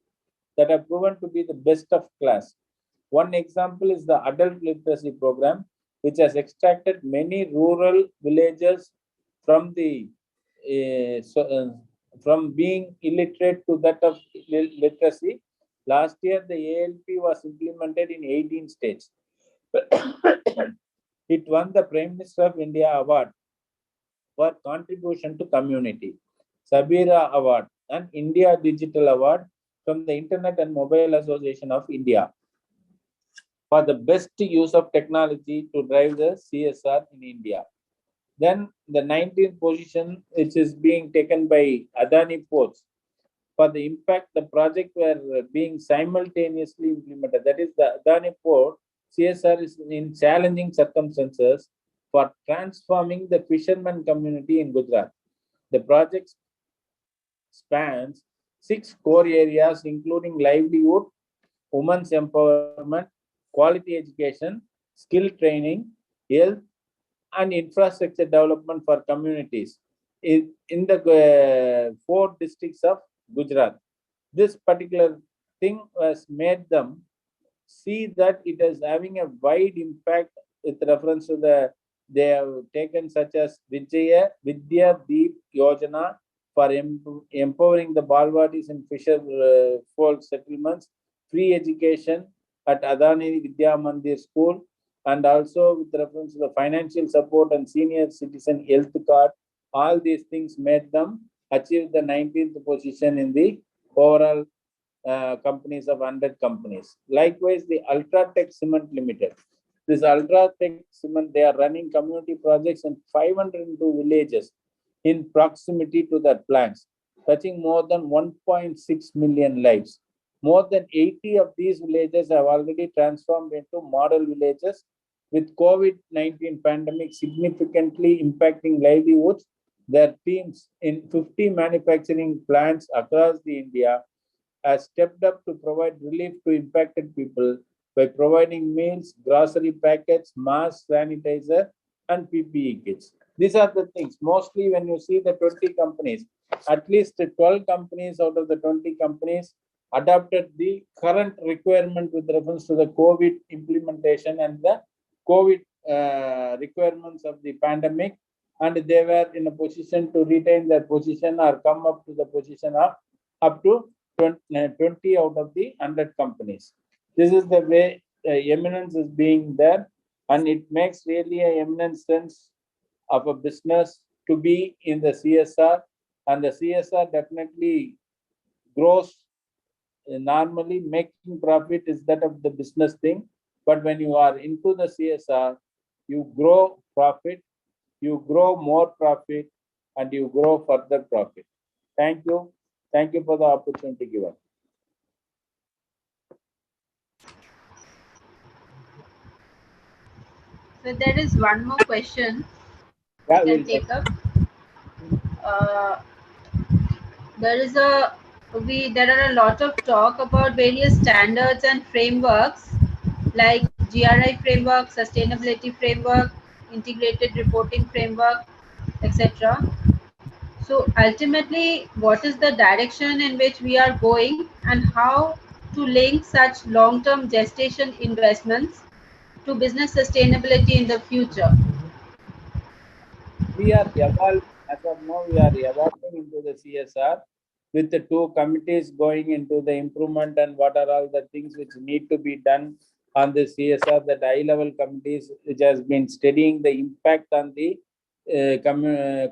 that have proven to be the best of class. One example is the adult literacy program, which has extracted many rural villages from the from being illiterate to that of literacy. Last year, the ALP was implemented in 18 states. It won the Prime Minister of India Award for contribution to community, Sabira Award, and India Digital Award from the Internet and Mobile Association of India for the best use of technology to drive the CSR in India. Then the 19th position, which is being taken by Adani Ports, for the impact the project were being simultaneously implemented. That is, the Adani Port CSR is in challenging circumstances for transforming the fisherman community in Gujarat. The project spans 6 core areas, including livelihood, women's empowerment, quality education, skill training, health, and infrastructure development for communities in the 4 districts of Gujarat. This particular thing was made them see that it is having a wide impact with reference to they have taken such as Vidya Deep Yojana for empowering the Balwadis and fisher folk settlements, free education at Adani Vidya Mandir School, and also with reference to the financial support and senior citizen health card. All these things made them achieve the 19th position in the overall companies of 100 companies. Likewise, the Ultratech Cement Limited. This Ultratech Cement, they are running community projects in 502 villages in proximity to their plants, touching more than 1.6 million lives. More than 80 of these villages have already transformed into model villages, with COVID-19 pandemic significantly impacting livelihoods. Their teams in 50 manufacturing plants across the India has stepped up to provide relief to impacted people by providing meals, grocery packets, masks, sanitizer, and PPE kits. These are the things. Mostly when you see the 20 companies, at least 12 companies out of the 20 companies adopted the current requirement with reference to the COVID implementation and the COVID requirements of the pandemic, and they were in a position to retain their position or come up to the position of up to 20 out of the 100 companies. This is the way eminence is being there, and it makes really a eminent sense of a business to be in the CSR, and the CSR definitely grows. Normally making profit is that of the business thing, but when you are into the CSR, you grow profit, you grow more profit, and you grow further profit. Thank you. Thank you for the opportunity given. So there is one more question Yeah, we we'll can take up. There is there are a lot of talk about various standards and frameworks like GRI framework, sustainability framework, integrated reporting framework, etc. So ultimately, what is the direction in which we are going, and how to link such long-term gestation investments to business sustainability in the future? we are evolving, as of now, we are evolving into the CSR with the 2 committees going into the improvement and what are all the things which need to be done on the CSR, that high-level committees which has been studying the impact on the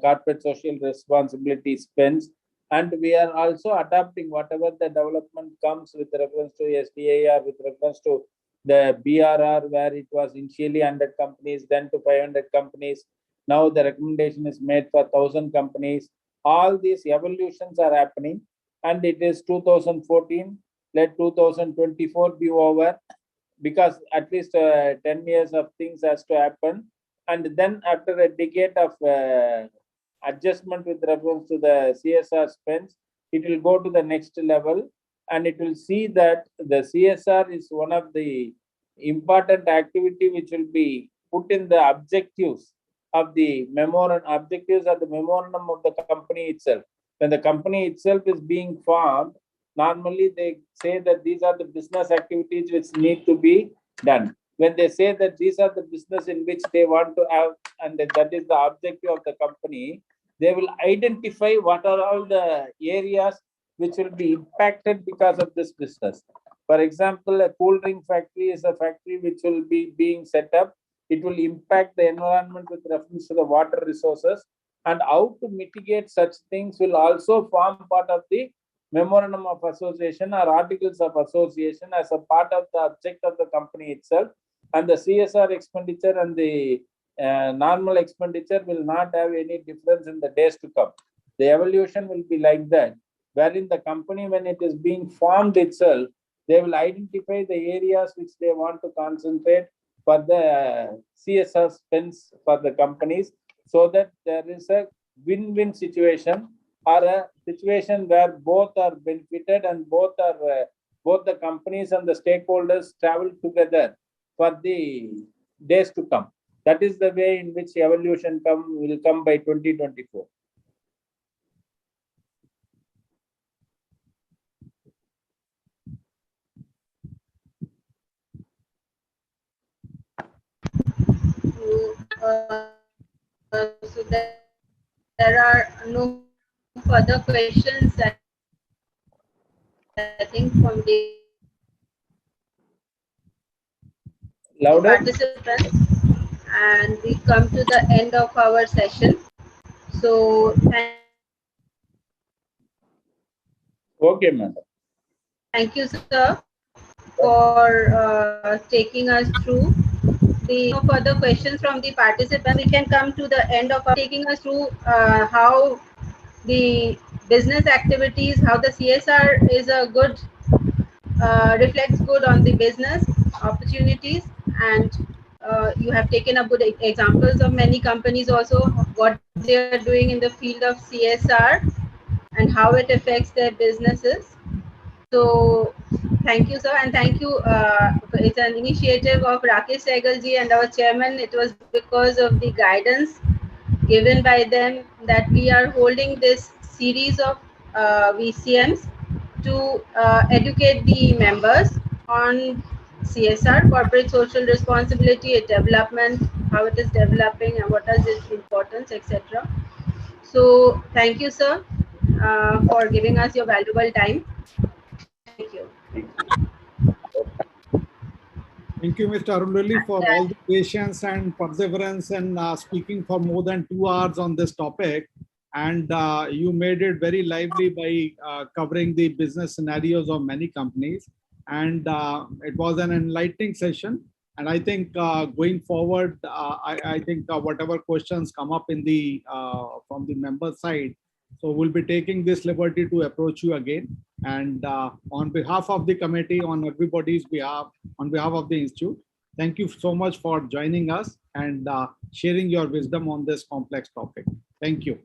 corporate social responsibility spends, and we are also adapting whatever the development comes with reference to SDA or with reference to the BRR, where it was initially 100 companies, then to 500 companies. Now the recommendation is made for 1,000 companies. All these evolutions are happening, and it is 2014. Let 2024 be over, because at least 10 years of things has to happen, and then after a decade of adjustment with reference to the CSR spends, it will go to the next level, and it will see that the CSR is one of the important activity which will be put in the objectives of the memorandum, objectives of the memorandum of the company itself. When the company itself is being formed, normally they say that these are the business activities which need to be done. When they say that these are the business in which they want to have, and that is the objective of the company, they will identify what are all the areas which will be impacted because of this business. For example, a cool drink factory is a factory which will be being set up. It will impact the environment with reference to the water resources, and how to mitigate such things will also form part of the memorandum of association or articles of association as a part of the object of the company itself. And the CSR expenditure and the normal expenditure will not have any difference in the days to come. The evolution will be like that, wherein the company, when it is being formed itself, they will identify the areas which they want to concentrate for the CSR spends for the companies, so that there is a win-win situation, or a situation where both are benefited and both the companies and the stakeholders travel together for the days to come. That is the way in which evolution will come by 2024. So there are no further questions, I think, from the Louder. participants, and we come to the end of our session. So Okay, madam. thank you, sir, for taking us through. No further questions from the participants. We can come to the end of taking us through how the business activities, how the CSR is a good, reflects good on the business opportunities, and you have taken up good examples of many companies also, what they are doing in the field of CSR and how it affects their businesses. So thank you, sir, and thank you. It's an initiative of Rakesh Sehgalji and our chairman. It was because of the guidance given by them that we are holding this series of VCMs to educate the members on CSR, corporate social responsibility, development, how it is developing and what is its importance, etc. So thank you, sir, for giving us your valuable time. Thank you. Thank you, Mr. Arundali, for all the patience and perseverance and speaking for more than 2 hours on this topic. And you made it very lively by covering the business scenarios of many companies. And it was an enlightening session. And I think going forward, I think whatever questions come up in the from the member side, so we'll be taking this liberty to approach you again. And on behalf of the committee, on everybody's behalf, on behalf of the institute, thank you so much for joining us and sharing your wisdom on this complex topic. Thank you.